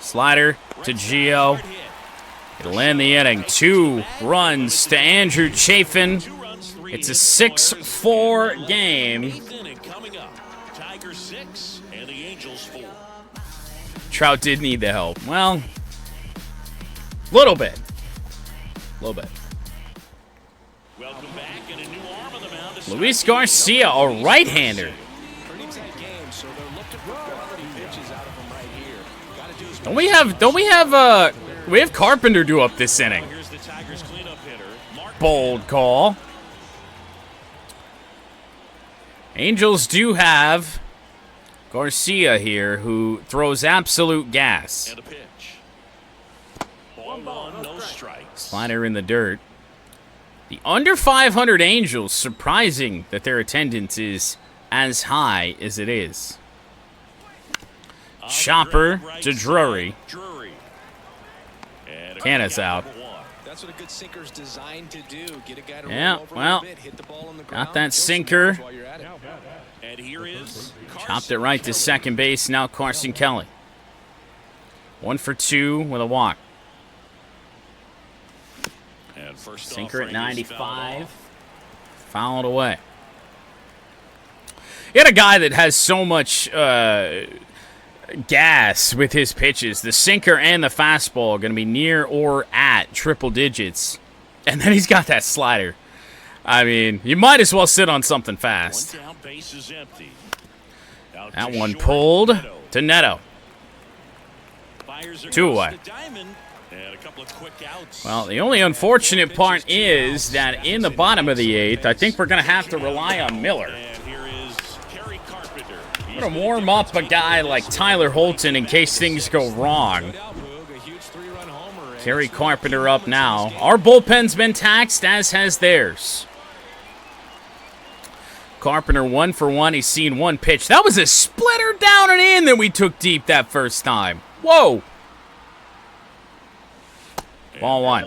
Slider to Gio. It'll end the inning. 2 runs to Andrew Chafin. It's a 6-4 game. Tigers 6 and the Angels 4. Trout did need the help. Well, little bit. Welcome back and a new arm on the mound. Luis Garcia, a right-hander. We have Carpenter due up this inning. Here's the Tigers cleanup hitter, Mark. Bold call. Angels do have Garcia here, who throws absolute gas. And a pitch. Ball 1, no strikes. Slider in the dirt. The under 500 Angels, surprising that their attendance is as high as it is. Chopper to Drury. Canna's out. That's what a good sinker's designed to do. Get a guy to Yeah, roll over well, a bit, hit the ball on the got ground, that kill some sinker. yards while you're at it. And here is Chopped it right to second base. Now Carson Kelly. 1 for 2 with a walk. And first Sinker off, at Rangers 95. Fouled away. You got a guy that has so much gas with his pitches. The sinker and the fastball are going to be near or at triple digits. And then he's got that slider. I mean, you might as well sit on something fast. One down, base is empty. Out That to one short, pulled Neto. to Neto. Fires 2 across away. the diamond, and a couple of quick outs. Well, the only unfortunate part is that in the bottom of the 8th, I think we're going to have to rely on Miller. And here is Kerry Carpenter. I'm going to warm up a guy like Tyler Holton in case things go wrong. Kerry Carpenter up now. Our bullpen's been taxed, as has theirs. Carpenter 1 for 1. He's seen 1 pitch. That was a splitter down and in that we took deep that first time. Whoa. Ball 1.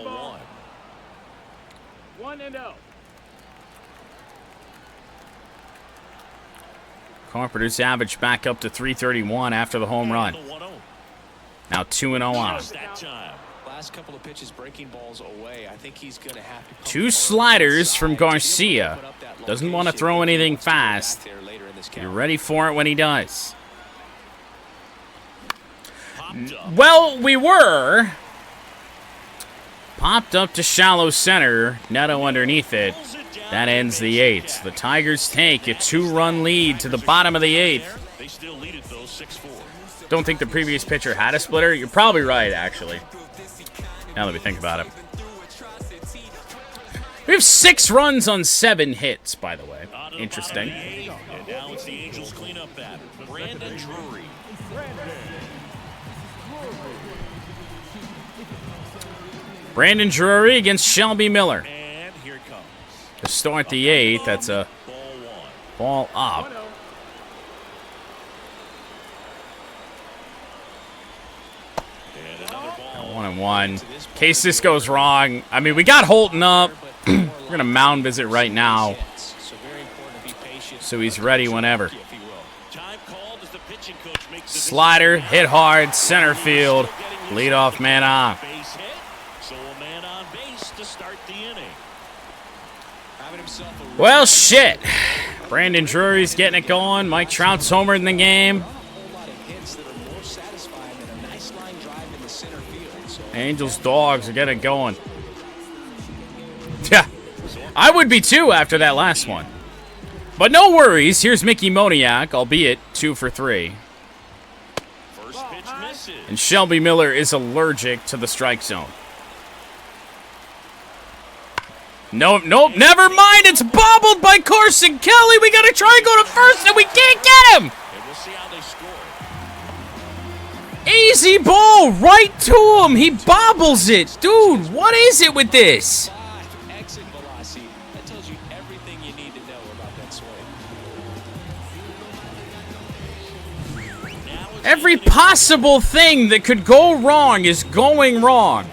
1-0. Carpenter's average back up to 331 after the home run. Now 2-0 on him. That time. Last couple of pitches breaking balls away. I think he's going to have to 2 sliders from Garcia. Doesn't want to throw anything fast. You're ready for it when he does. Well, we were. Popped up to shallow center. Neto underneath it. That ends the 8th. The Tigers take a 2-run lead to the bottom of the 8th. They still lead it, though, 6-4. Don't think the previous pitcher had a splitter. You're probably right, actually. Now that we think about it. We have 6 runs on 7 hits, by the way. Interesting. And now it's the Angels cleanup batter, Brandon Drury. Brandon Drury against Shelby Miller. And here it comes. To start the 8th, that's a Ball 1. ball up. And another ball. 1-1. In case this goes wrong, I mean, we got Holton up. We're going to mound visit right now. So he's ready whenever. Time called as the pitching coach makes the Slider, hit hard, center field. Leadoff man on. Base hit, so a man on base to start the inning. Having himself a Well, shit. Brandon Drury's getting it going. Mike Trout's homered in the game. whole lot of hits that are more satisfying than a nice line drive in the center field. So Angels dogs are getting it going. Yeah, I would be too after that last one. But no worries. Here's Mickey Moniak, albeit 2 for 3. First pitch misses. And Shelby Miller is allergic to the strike zone. Nope, never mind. It's bobbled by Carson Kelly. We got to try and go to first, and we can't get him. And we'll see how they score. Easy ball right to him. He bobbles it. Dude, what is it with this? 5 exit velocity. That tells you everything you need to know about that swing. Now it's Every Anthony possible thing that could go wrong is going wrong.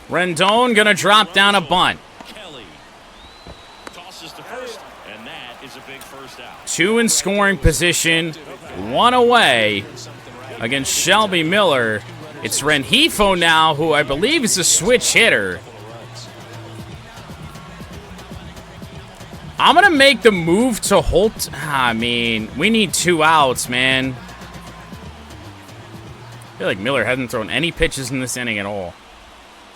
Rendon gonna drop down a bunt. Kelly tosses to first, and that is a big first out. 2 in scoring position, 1 away against Shelby Miller. It's Rengifo now, who I believe is a switch hitter. I'm gonna make the move to Holt. I mean, we need 2 outs, man. I feel like Miller hasn't thrown any pitches in this inning at all.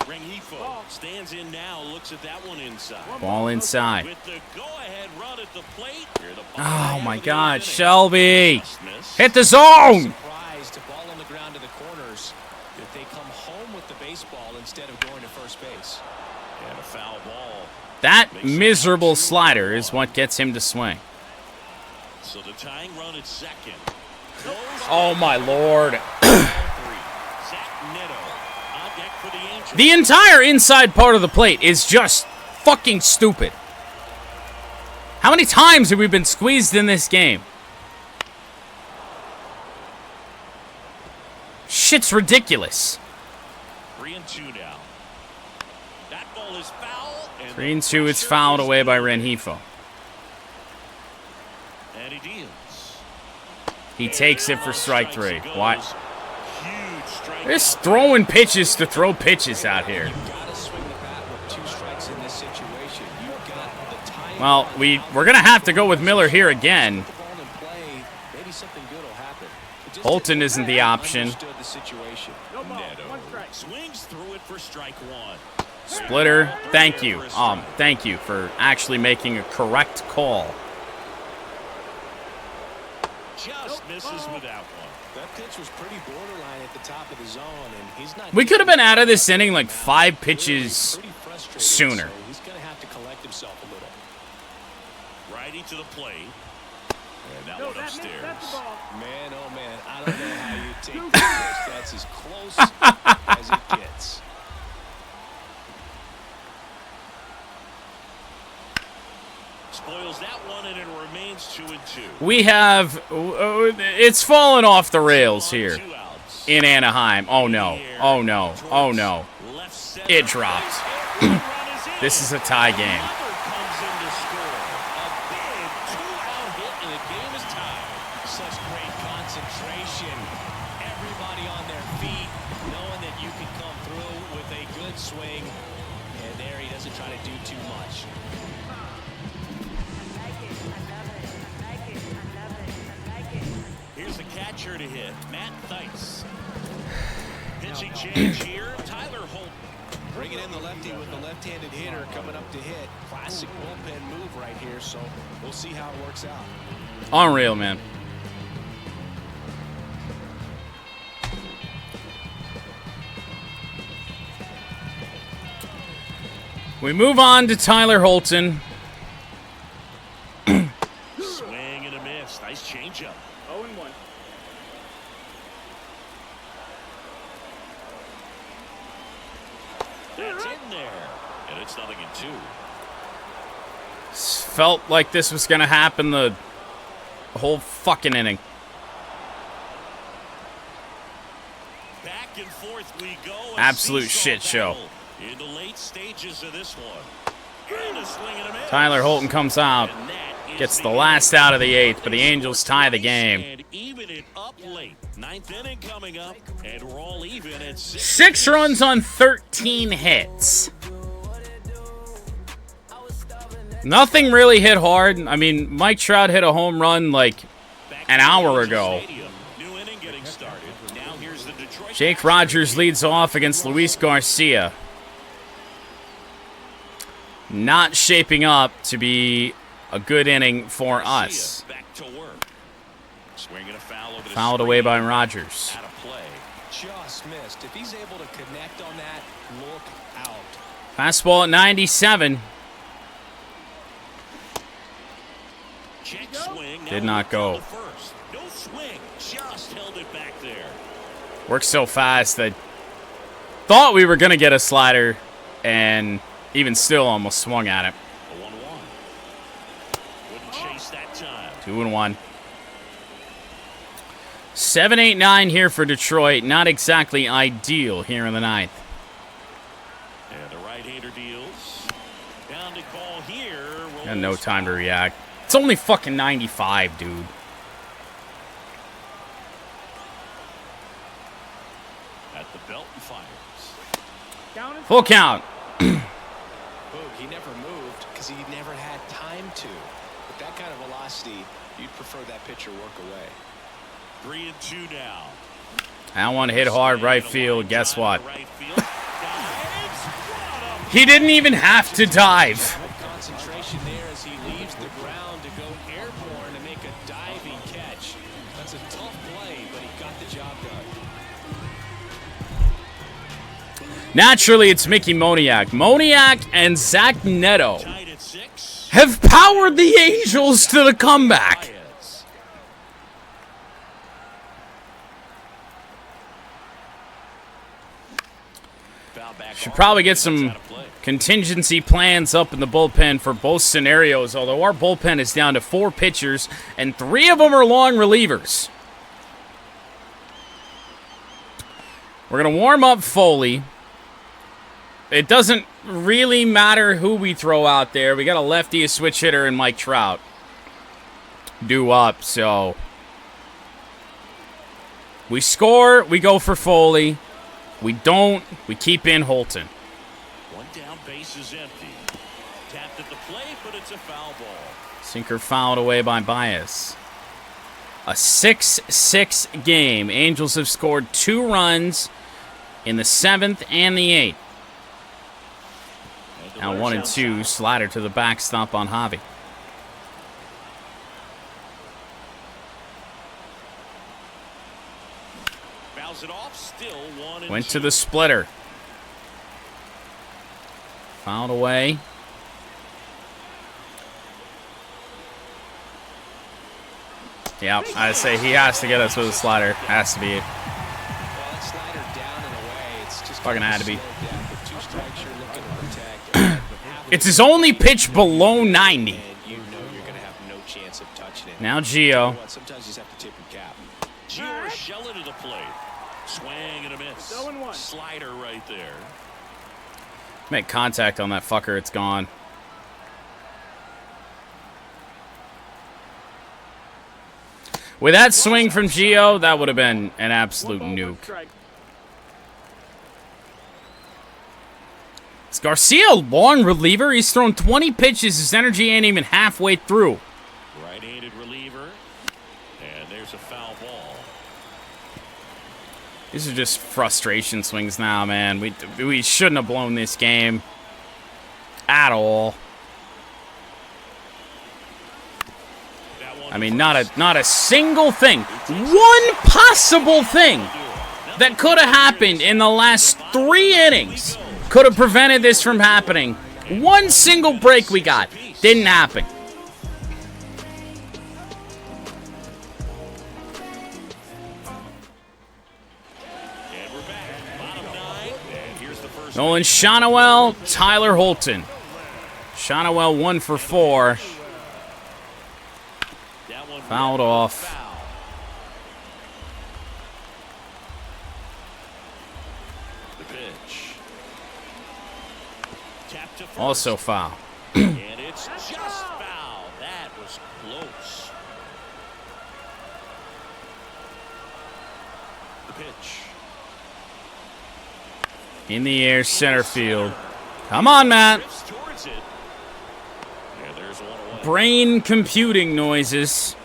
Rengifo stands in now, looks at that one inside. Ball inside. With the go-ahead run at the plate. Here the ball Oh ahead my of the God, inning. Shelby! Just miss. Hit the zone! Surprised to ball on the ground to the corners that they come home with the baseball instead of going to first base. And a foul ball. That miserable slider is what gets him to swing. So the tying run at second. Oh my Lord. Zach Neto on deck for the Angels. The entire inside part of the plate is just fucking stupid. How many times have we been squeezed in this game? Shit's ridiculous. 3-2 now. That ball is foul. And 3-2, it's fouled away by Rengifo. And he deals. He takes it for strike 3. Goes. What? Huge strike. They're just throwing pitches to throw pitches out here. Gotta swing the bat with 2 strikes in this situation. You've got the time. Well, we're going to have to go with Miller here again. The ball in play, maybe something good will happen. It just Holton isn't the option. understood the situation. No ball. Neto 1 strike. swings through it for strike 1. Splitter, thank you. Thank you for actually making a correct call. Just misses with that one. That pitch was pretty borderline at the top of the zone, and he's not. We could have been out of this inning like 5 pitches Pretty frustrated, sooner. so he's going to have to collect himself a little. Righty to the plate. And that No, one that's the upstairs. ball. Man, oh man, I don't know how you take this. That's as close as it gets. Spoils that one, and it remains 2-2. We have... it's fallen off the rails here 2 outs. in Anaheim. Oh, no. Oh, no. Oh, no. Left center. It dropped. This is a tie game. Another comes in to score. A big 2-out hit, and the game is tied. Such great concentration. Everybody on their feet, knowing that you can come through with a good swing. And there he doesn't try to do too much. Here's the catcher to hit, Matt Theis. Pitching change here, Tyler Holt. Bringing in the lefty with the left-handed hitter coming up to hit. Classic bullpen move right here, so we'll see how it works out. Unreal, man. We move on to Tyler Holton. Swing and a miss. Nice changeup. 0-1. That's in there. And it's 0-2. Felt like this was going to happen the whole fucking inning. Back and forth we go. A Absolute seesaw shit show. battle In the late stages of this one. And a swing and a miss. Tyler Holton comes out. And that Gets the last out of the 8th, but the Angels tie the game. And even it up late. 9th inning coming up, and we're all even at 6 runs on 13 hits. Nothing really hit hard. I mean, Mike Trout hit a home run like an hour ago. New inning getting started. Now here's the Detroit. Jake Rogers leads off against Luis Garcia. Not shaping up to be a good inning for us. Back to work. Swinging a foul over the Fouled away by Rogers. out of play. Just missed. If he's able to connect on that, look out. Fastball at 97. Check swing. Did not go. First. No swing. Just held it back there. Worked so fast that thought we were going to get a slider and even still almost swung at it. A 1-1. Wouldn't chase that time. 2-1. 7-8-9 here for Detroit. Not exactly ideal here in the 9th. And the right-hander deals. Pounding ball here. Got no time to react. It's only fucking 95, dude. At the belt and fires. Count is Full count. Boog, he never moved because he never had time to. With that kind of velocity, you'd prefer that pitcher work away. 3-2 now. I want to hit hard right field. Guess what? Right field. Dives. What He didn't even have to dive. Good concentration there as he leaves the ground to go airborne to make a diving catch. That's a tough play, but he got the job done. Naturally, it's Mickey Moniak. Moniak and Zach Neto tied at 6. have powered the Angels to the comeback. Baez. Foul back Should off. probably get That's some out of play. contingency plans up in the bullpen for both scenarios, although our bullpen is down to 4 pitchers, and 3 of them are long relievers. We're going to warm up Foley. It doesn't really matter who we throw out there. We got a lefty, a switch hitter, and Mike Trout due up, so we score, we go for Foley. We don't, we keep in Holton. One down, base is empty. Tapped at the plate, but it's a foul ball. Sinker fouled away by Baez. A 6-6 game. Angels have scored 2 runs in the 7th and the 8th. And the Now runner's 1 and 2, outside. slider to the backstop on Javi. Fouls it off, still 1-2. Went to the splitter. Fouled away. Yep, I say he has to get us with a slider. Has to be. Well, that slider down and away, it's just Fucking had to be. slow down. With 2 strikes, you're looking to protect. It's his only pitch below 90. And you know you're going to have no chance of touching it. Now You know Gio. what? Sometimes you just have to tip your cap. Gio Urshela to the plate. Swing and a miss. 0-1. Slider right there. Make contact on that fucker, it's gone. With that swing from Gio, that would have been an absolute 1 ball, 1 nuke. strike. Is Garcia a long reliever? He's thrown 20 pitches. His energy ain't even halfway through. Right-handed reliever. And there's a foul ball. These are just frustration swings now, man. We shouldn't have blown this game at all. That one I mean, not a single thing. One possible thing that could have happened in the last 3 innings could have prevented this from happening. One single break we got. Didn't happen. And we're back. Bottom 9. And here's the first. Nolan Shonowell, Tyler Holton. Shonowell 1 for 4. That one Fouled off. Foul. The pitch. Tap to first. Also foul. And it's just foul. That was was close. The pitch. In the air, center field. Come on, Matt. Drifts towards it. And there's one away. Brain computing noises.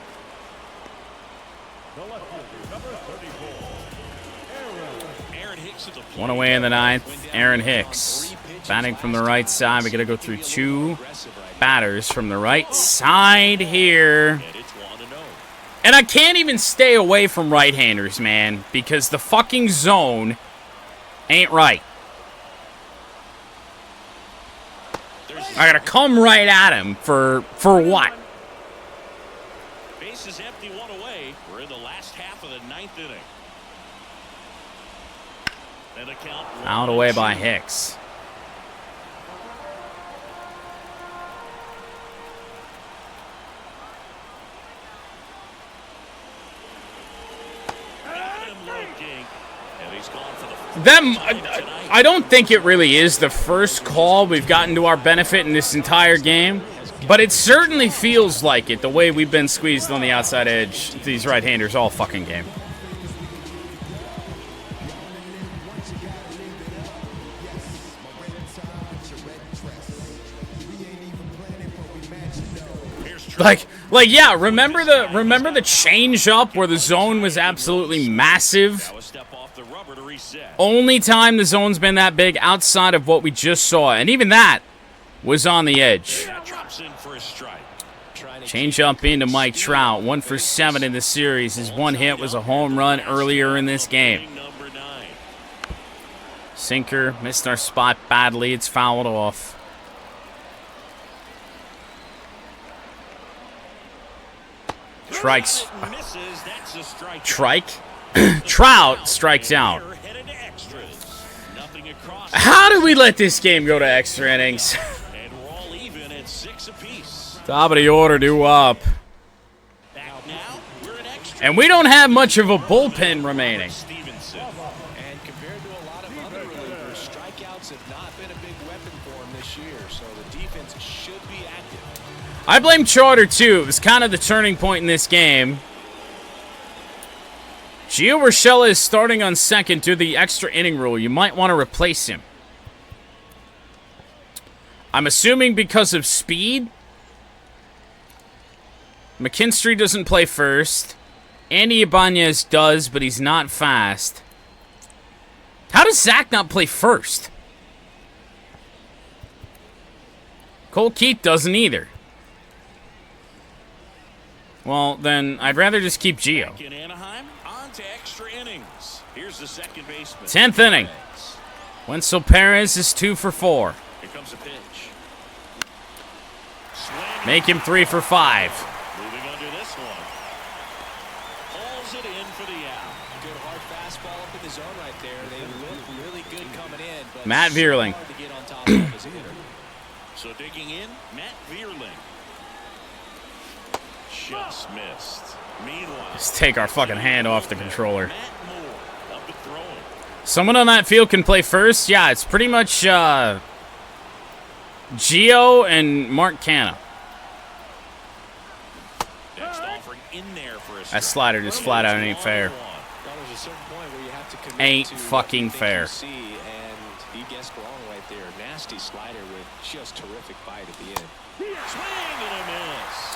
Aaron Hicks at the plate. One away in the ninth. Aaron Hicks batting from the right side. We got to go through two batters from the right side here. And it's 1-0. And I can't even stay away from right-handers, man, because the fucking zone ain't right. I gotta come right at him for what? Base is empty, one away. We're in the last half of the ninth inning. And the count Out away by Hicks. got him looking. And he's gone for the I don't think it really is the first call we've gotten to our benefit in this entire game, but it certainly feels like it, the way we've been squeezed on the outside edge, these right-handers all fucking game. Like yeah, remember the change up where the zone was absolutely massive? Now a step off the rubber to reset. Only time the zone's been that big outside of what we just saw, and even that was on the edge. That drops in for a strike. Change up into Mike Trout, 1 for 7 in the series. His one hit was a home run earlier in this game. Number 9. Sinker missed our spot badly. It's fouled off. Strikes. Misses. That's a strike. Trike? Trout strikes out. We're headed to extras. Nothing across. How did we let this game go to extra innings? And we're all even at 6 apiece. Top of the order, due up. Back now, we're in extra. And we don't have much of a bullpen remaining. Stevenson. And compared to a lot of other relievers, strikeouts have not been a big weapon for him this year, so the defense should be active. I blame Charter, too. It was kind of the turning point in this game. Gio Urshela is starting on second due to the extra inning rule. You might want to replace him. I'm assuming because of speed. McKinstry doesn't play first. Andy Ibanez does, but he's not fast. How does Zach not play first? Cole Keith doesn't either. Well, then I'd rather just keep Gio. In Anaheim, on to extra innings. Here's the second baseman. 10th inning. Wenzel Perez is 2 for 4. Here comes a pitch. Swing. Make him 3 for 5. Moving under this one. Pulls it in for the out. Good hard fastball up in the zone right there. They look really good coming in, but Matt Vierling. hard to get on top of him as a hitter. So digging in, Matt Vierling. Just missed. Meanwhile, Let's take our fucking hand off the controller. Matt Moore up and throwing. Someone on that field can play first? Yeah, it's pretty much Gio and Mark Canha. Next offering in there for a That slider just flat out ain't fair. Well, there's a certain point where you have to commit Ain't to fucking what you think fair. you see, and he guessed wrong right there. Nasty slider with just terrific bite at the end. Swing and a miss.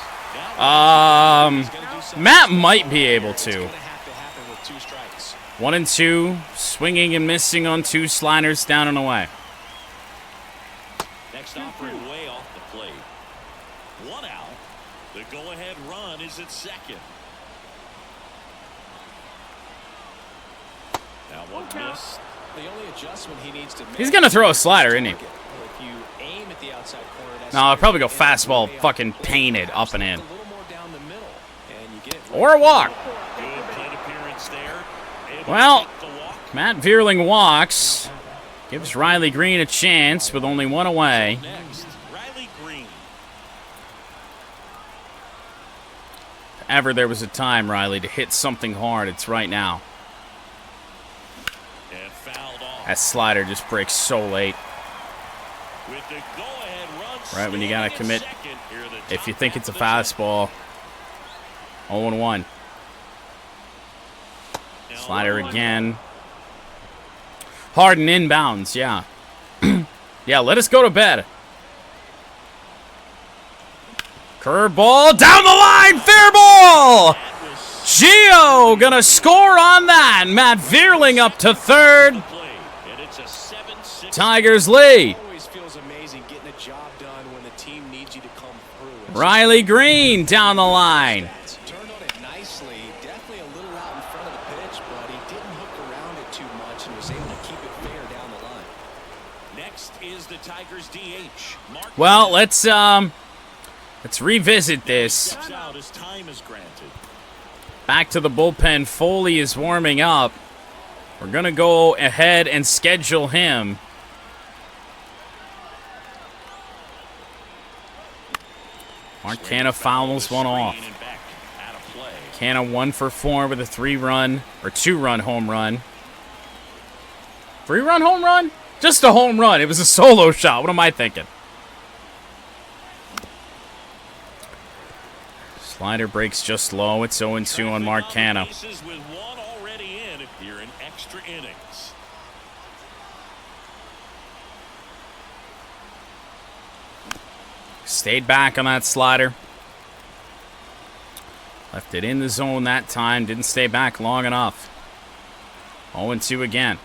Matt might be able to. It's gonna have to happen with 2 strikes. 1 and 2, swinging and missing on 2 sliders down and away. Next offering way off the plate. 1 out. The go-ahead run is at second. Now 1 miss. The only adjustment he needs to make. He's gonna throw a slider, isn't he? If you aim at the outside corner, that's No, I'll probably go fastball fucking painted up and in. a little more down the middle, and you get it Or a walk. Good plate appearance there. Able to Well, take the walk. Matt Vierling walks. Gives Riley Green a chance with only 1 away. Next, Riley Green. If ever there was a time, Riley, to hit something hard, it's right now. And fouled off. That slider just breaks so late. With the go-ahead run Right when you got to commit. If you think it's a fastball. 0-1. Slider again. Hard and inbounds, yeah. Yeah, let us go to bed. Curveball down the line, fair ball! Gio gonna score on that. Matt Vierling up to third. Tigers lead. Always feels amazing getting a job done when the team needs you to come through. Riley Green down the line. Turned on it nicely. Definitely a little out in front of the pitch, but he didn't hook around it too much and was able to keep it fair down the line. Next is the Tigers DH. Well, let's revisit this. Out as time is granted. Back to the bullpen. Foley is warming up. We're going to go ahead and schedule him. Mark Canha fouls one off. Canha 1 for 4 with a 3-run or 2-run home run. 3-run home run? Just a home run. It was a solo shot. What am I thinking? Slider breaks just low. It's 0-2 on Mark Canha. With one already in here in extra innings. Stayed back on that slider. Left it in the zone that time. Didn't stay back long enough. 0-2 again.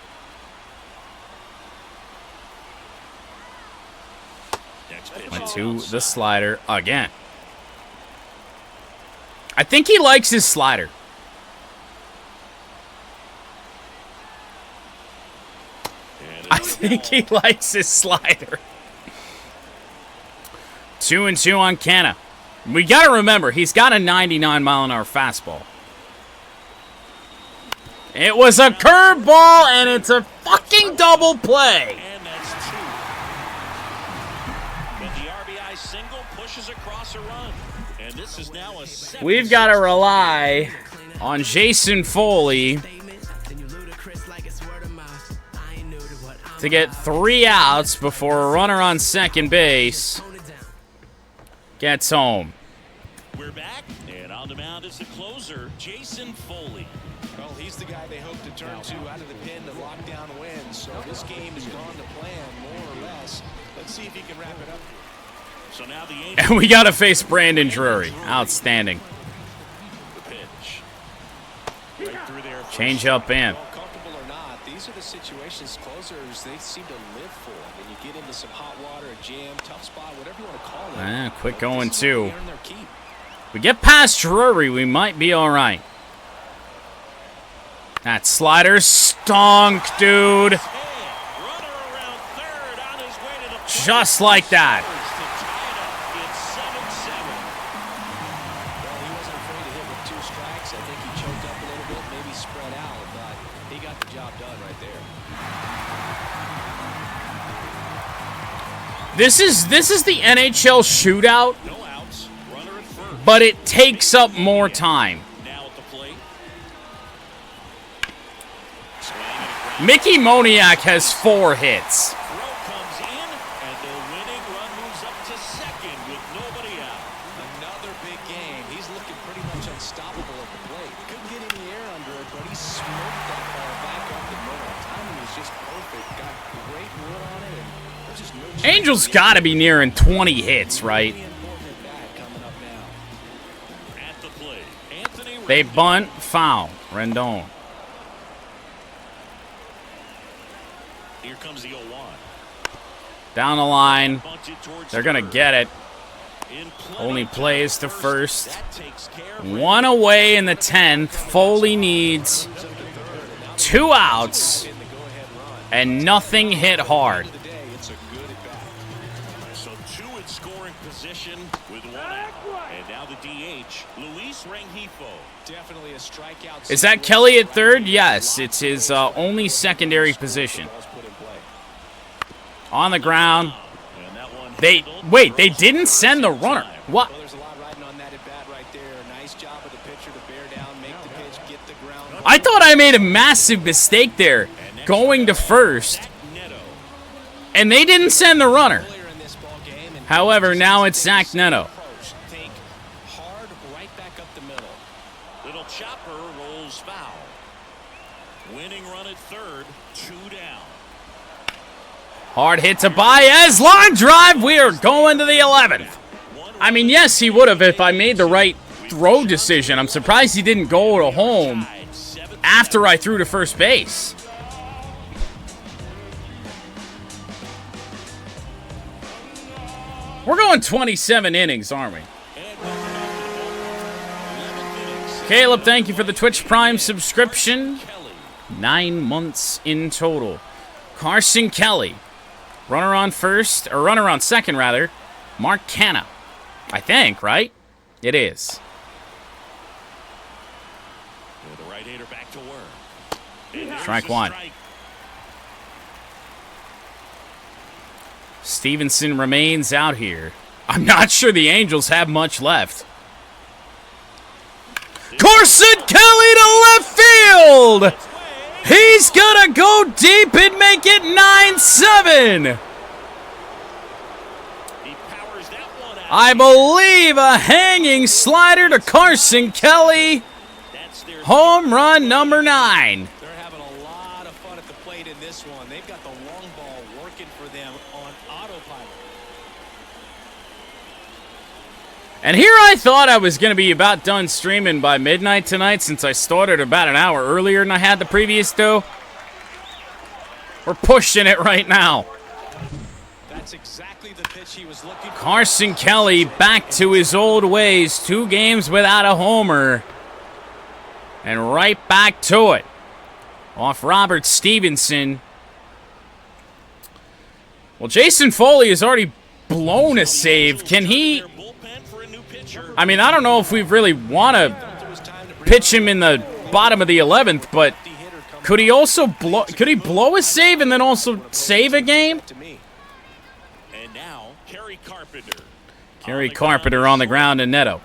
Went to the slider again. I think he likes his slider. I think he likes his slider. 2-2 on Canha. We got to remember, he's got a 99-mile-an-hour fastball. It was a curveball, and it's a fucking double play. And that's 2. But the RBI single pushes across a run. And this is now a 7. We've got to rely on Jason Foley to get 3 outs before a runner on second base gets home. We're back, and on the mound is the closer, Jason Foley. Well, he's the guy they hope to turn to out of the pen to lock down wins. So this game has gone to plan, more or less. Let's see if he can wrap it up here. So now the Angels. And we got to face Brandon Drury. Outstanding. The pitch. Right through there. Change up in. Well, comfortable or not, these are the situations closers they seem to live for. When you get into some hot water, a jam, tough spot, whatever you want to call it. Quick going too. They earn their keep. We get past Drury, we might be all right. That slider stunk, dude. Runner around third on his way to the plate. Just like that. It's 7-7. Well, he wasn't afraid to hit with 2 strikes. I think he choked up a little bit, maybe spread out, but he got the job done right there. This is the NHL shootout, No outs. Runner at first. but it takes up more time. Now at the plate. Mickey Moniak has 4 hits. Throw comes in, and the winning run moves up to second with nobody out. Another big game. He's looking pretty much unstoppable at the plate. Couldn't get any air under it, but he smoked that ball back up the middle. Timing was just perfect. Got great wood on it, and there's just no chance. Angels got to be nearing 20 hits, right? Really important at bat coming up now. At the plate, Anthony They Rendon. bunt, foul. Rendon. Here comes the 0-1. Down the line. Bunted towards They're going to third. get it. In play. Only plays to first. That takes care of 1 away in the 10th. Foley needs 2 outs and nothing hit hard. Today, it's a good at bat. So 2 in scoring position with 1 out. And now the DH, Luis Rengifo. Definitely a strikeout. Is that Kelly at third? Yes, it's his only secondary position. Balls put in play. On the ground. And that one They didn't send the runner. What? Well, there's a lot riding on that at bat right there. Nice job of the pitcher to bear down, make the pitch, get the ground. I thought I made a massive mistake there going to first, Neto. and they didn't send the runner. Earlier in this ball game, and However, now it's Zach Neto. Think hard right back up the middle. Little chopper rolls foul. Winning run at third, 2 down. Hard hit to Baez. Line drive. We are going to the 11th. I mean, yes, he would have if I made the right throw decision. I'm surprised he didn't go to home after I threw to first base. We're going 27 innings, aren't we? Caleb, thank you for the Twitch Prime subscription. 9 months in total. Carson Kelly. Runner on first, or runner on second, rather. Mark Canha. I think, right? It is. The right-hander back to work. Strike one. Stevenson remains out here. I'm not sure the Angels have much left. Carson Kelly to left field! He's gonna go deep and make it 9-7! I believe a hanging slider to Carson Kelly. Home run number 9. They're having a lot of fun at the plate in this one. They've got the long ball working for them on autopilot. And here I thought I was going to be about done streaming by midnight tonight since I started about an hour earlier than I had the previous two. We're pushing it right now. That's exactly the pitch he was looking for. Carson Kelly back to his old ways. 2 games without a homer. And right back to it. Off Robert Stevenson. Well, Jason Foley has already blown a save. Can he... I mean, I don't know if we really want to pitch him in the bottom of the 11th, but could he also blow... Could he blow a save and then also save a game? And now, Kerry Carpenter. Kerry Carpenter on the ground and Neto.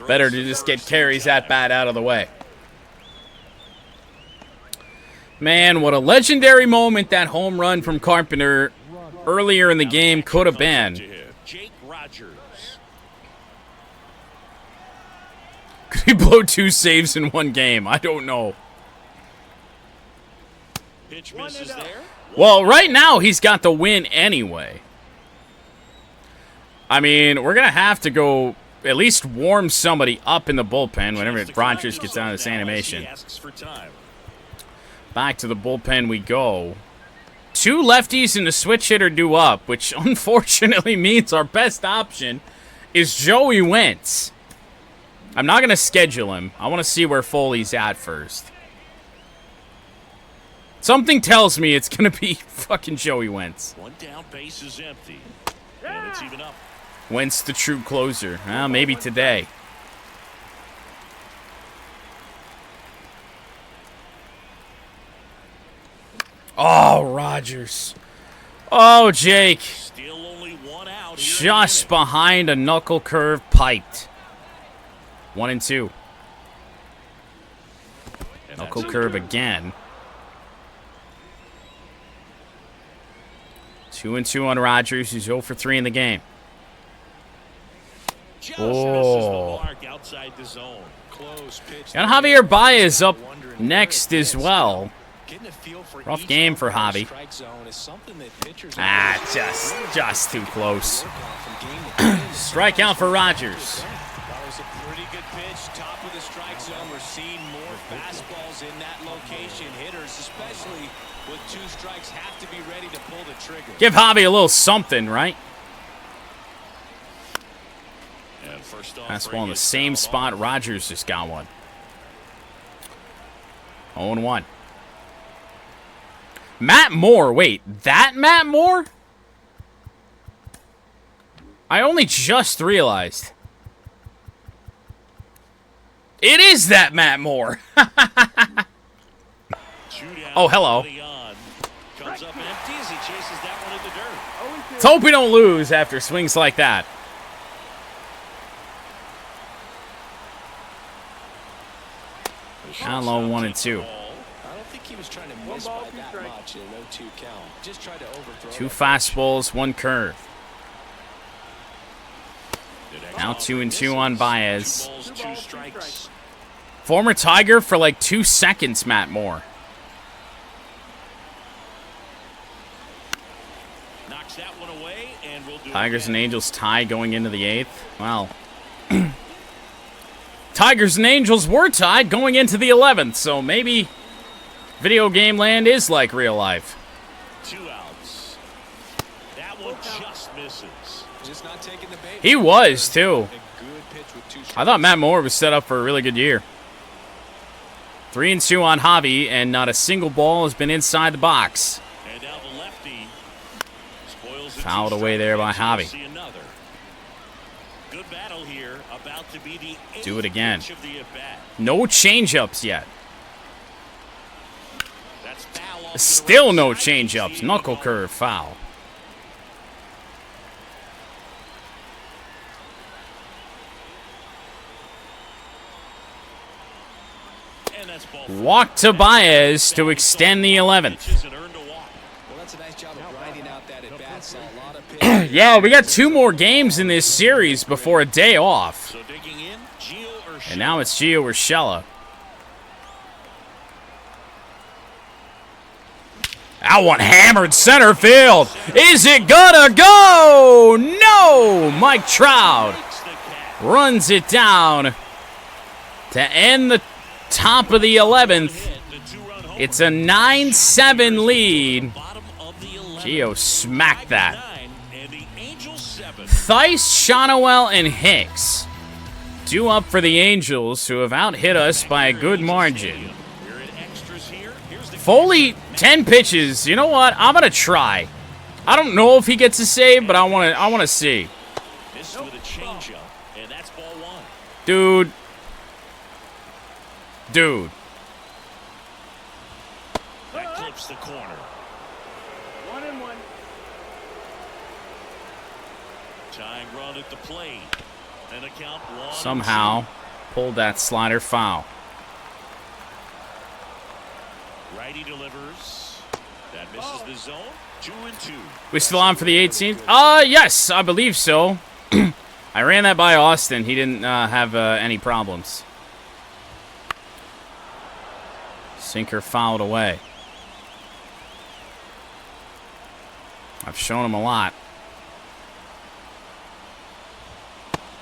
Better to just get Kerry's at-bat out of the way. Man, what a legendary moment that home run from Carpenter earlier in the game could have been. Jake Rogers. Could he blow 2 saves in one game? I don't know. Pitch misses there. Well, right now he's got the win anyway. I mean, we're going to have to go at least warm somebody up in the bullpen whenever Rogers gets out of this animation. Back to the bullpen we go. 2 lefties and a switch hitter due up, which unfortunately means our best option is Joey Wentz. I'm not going to schedule him. I want to see where Foley's at first. Something tells me it's going to be fucking Joey Wentz. 1 down, base is empty. And it's even up. Wentz the true closer. Well, maybe today. Oh, Rogers. Oh, Jake. Still only 1 out. Just behind a knuckle curve piped. 1-2. Knuckle curve again. 2-2 on Rogers, who's 0 for 3 in the game. Oh. And Javier Baez up next as well. Rough game for Javi. Just too close. Strikeout for Rogers. That was a pretty good pitch, top of the strike zone. We're seeing more fastballs in that location. Hitters, especially with 2 strikes, have to be ready to pull the trigger. Give Javi a little something, right? Fastball in the same spot. Rogers just got one. 0-1. Matt Moore. Wait, that Matt Moore? I only just realized. It is that Matt Moore. Oh, hello. Let's hope we don't lose after swings like that. Down low, 1-2. I don't think he was trying to miss by that much in a 0-2 count. Just tried to overthrow. 2 fastballs, 1 curve. Now 2-2 on Baez. 2 balls, 2 strikes. Former Tiger for like 2 seconds, Matt Moore. Knocks that one away, and we'll do Tigers it and again. Angels tie going into the 8th. Well, Tigers and Angels were tied going into the 11th, so maybe video game land is like real life. 2 outs. That one just misses. Just not taking the bait. He was, too. A good pitch with 2 strikes. I thought Matt Moore was set up for a really good year. 3-2 on Javi, and not a single ball has been inside the box. And now the lefty spoils the Fouled 2 away there by strike. Javi. See another. Good battle here, about to be the Do it 8th again. pitch of the at-bat. No change-ups yet. That's foul off to the Still right no side. change-ups. Knuckle curve foul. And that's ball Walk to Baez to extend the 11th. pitches and earned a walk. Well, that's a nice job of grinding out that at-bat. Saw a lot of pitches. Yeah, we got 2 more games in this series before a day off. So digging in, Gio or And now it's Gio Urshela. That one hammered center field. Is it gonna go? No! Mike Trout Shakes the cat. runs it down to end the top of the 11th. Hit the 2-run homer. It's a 9-7 lead. Bottom of the 11th. Gio smacked that. 9, and the Angels 7. Theis, Shonowell, and Hicks due up for the Angels, who have out-hit us by a good margin. We're in extras here. Here's the Foley, 10 pitches. You know what? I'm gonna try. I don't know if he gets a save, but I wanna see. This with a changeup, and that's ball 1. Dude. That clips the corner. 1-1. Tying run at the plate. And a count 1. Somehow pulled that slider foul. Righty delivers. That misses the zone. 2-2. We still on for the 18th? Yes, I believe so. I ran that by Austin. He didn't have any problems. Sinker fouled away. I've shown him a lot.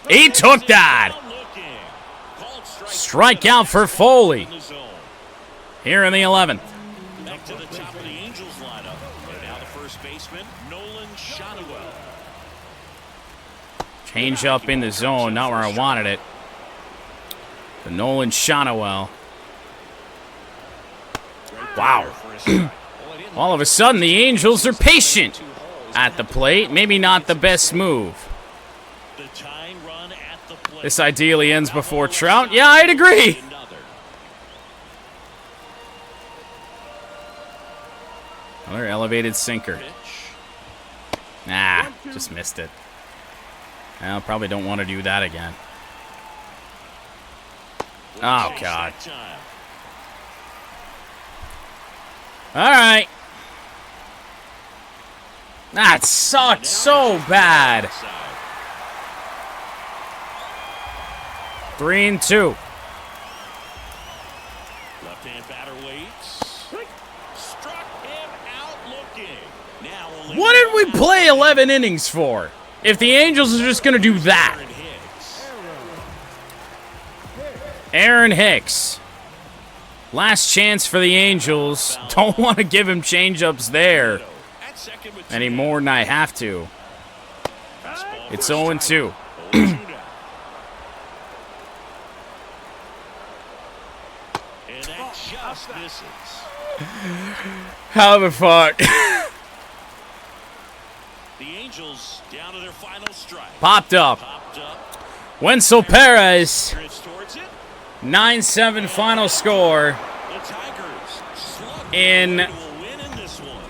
He took that! Strikeout for Foley here in the 11th. Back to the top of the Angels lineup. And now the first baseman, Nolan Shonowell. Change up in the zone, not where I wanted it. The Nolan Shonowell. Wow. All of a sudden, the Angels are patient at the plate. Maybe not the best move. The tying run at the plate. This ideally ends before Trout. Yeah, I'd agree. Another. Another elevated sinker. Pitch. Nah, just missed it. I probably don't want to do that again. Oh, Chase God. that time. All right. That sucked so bad. 3-2. Left-hand batter waits. Struck him out looking. Now only What did we one play out. 11 innings for? If the Angels are just going to do that. Aaron Hicks. Aaron Hicks. Last chance for the Angels. Don't want to give him change-ups there At second with any more than I have to. fastball It's for a 0-2. strike. 0-2 now. And that just misses. How the fuck? The Angels down to their final strike. Popped up. Popped up. Wenzel Perez. Drifts towards it. 9-7 final score The Tigers slug in their way to a win in this one.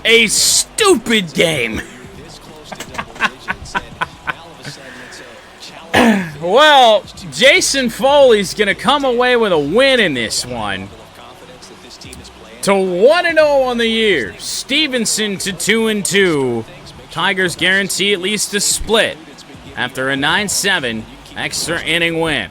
a stupid game. This close to double digits, and now all of a sudden it's a challenge. Well, Jason Foley's going to come away with a win in this one. Of confidence that this team is playing. To 1-0 on the year. Stevenson to 2-2. Tigers guarantee at least a split. after a 9-7 extra inning win.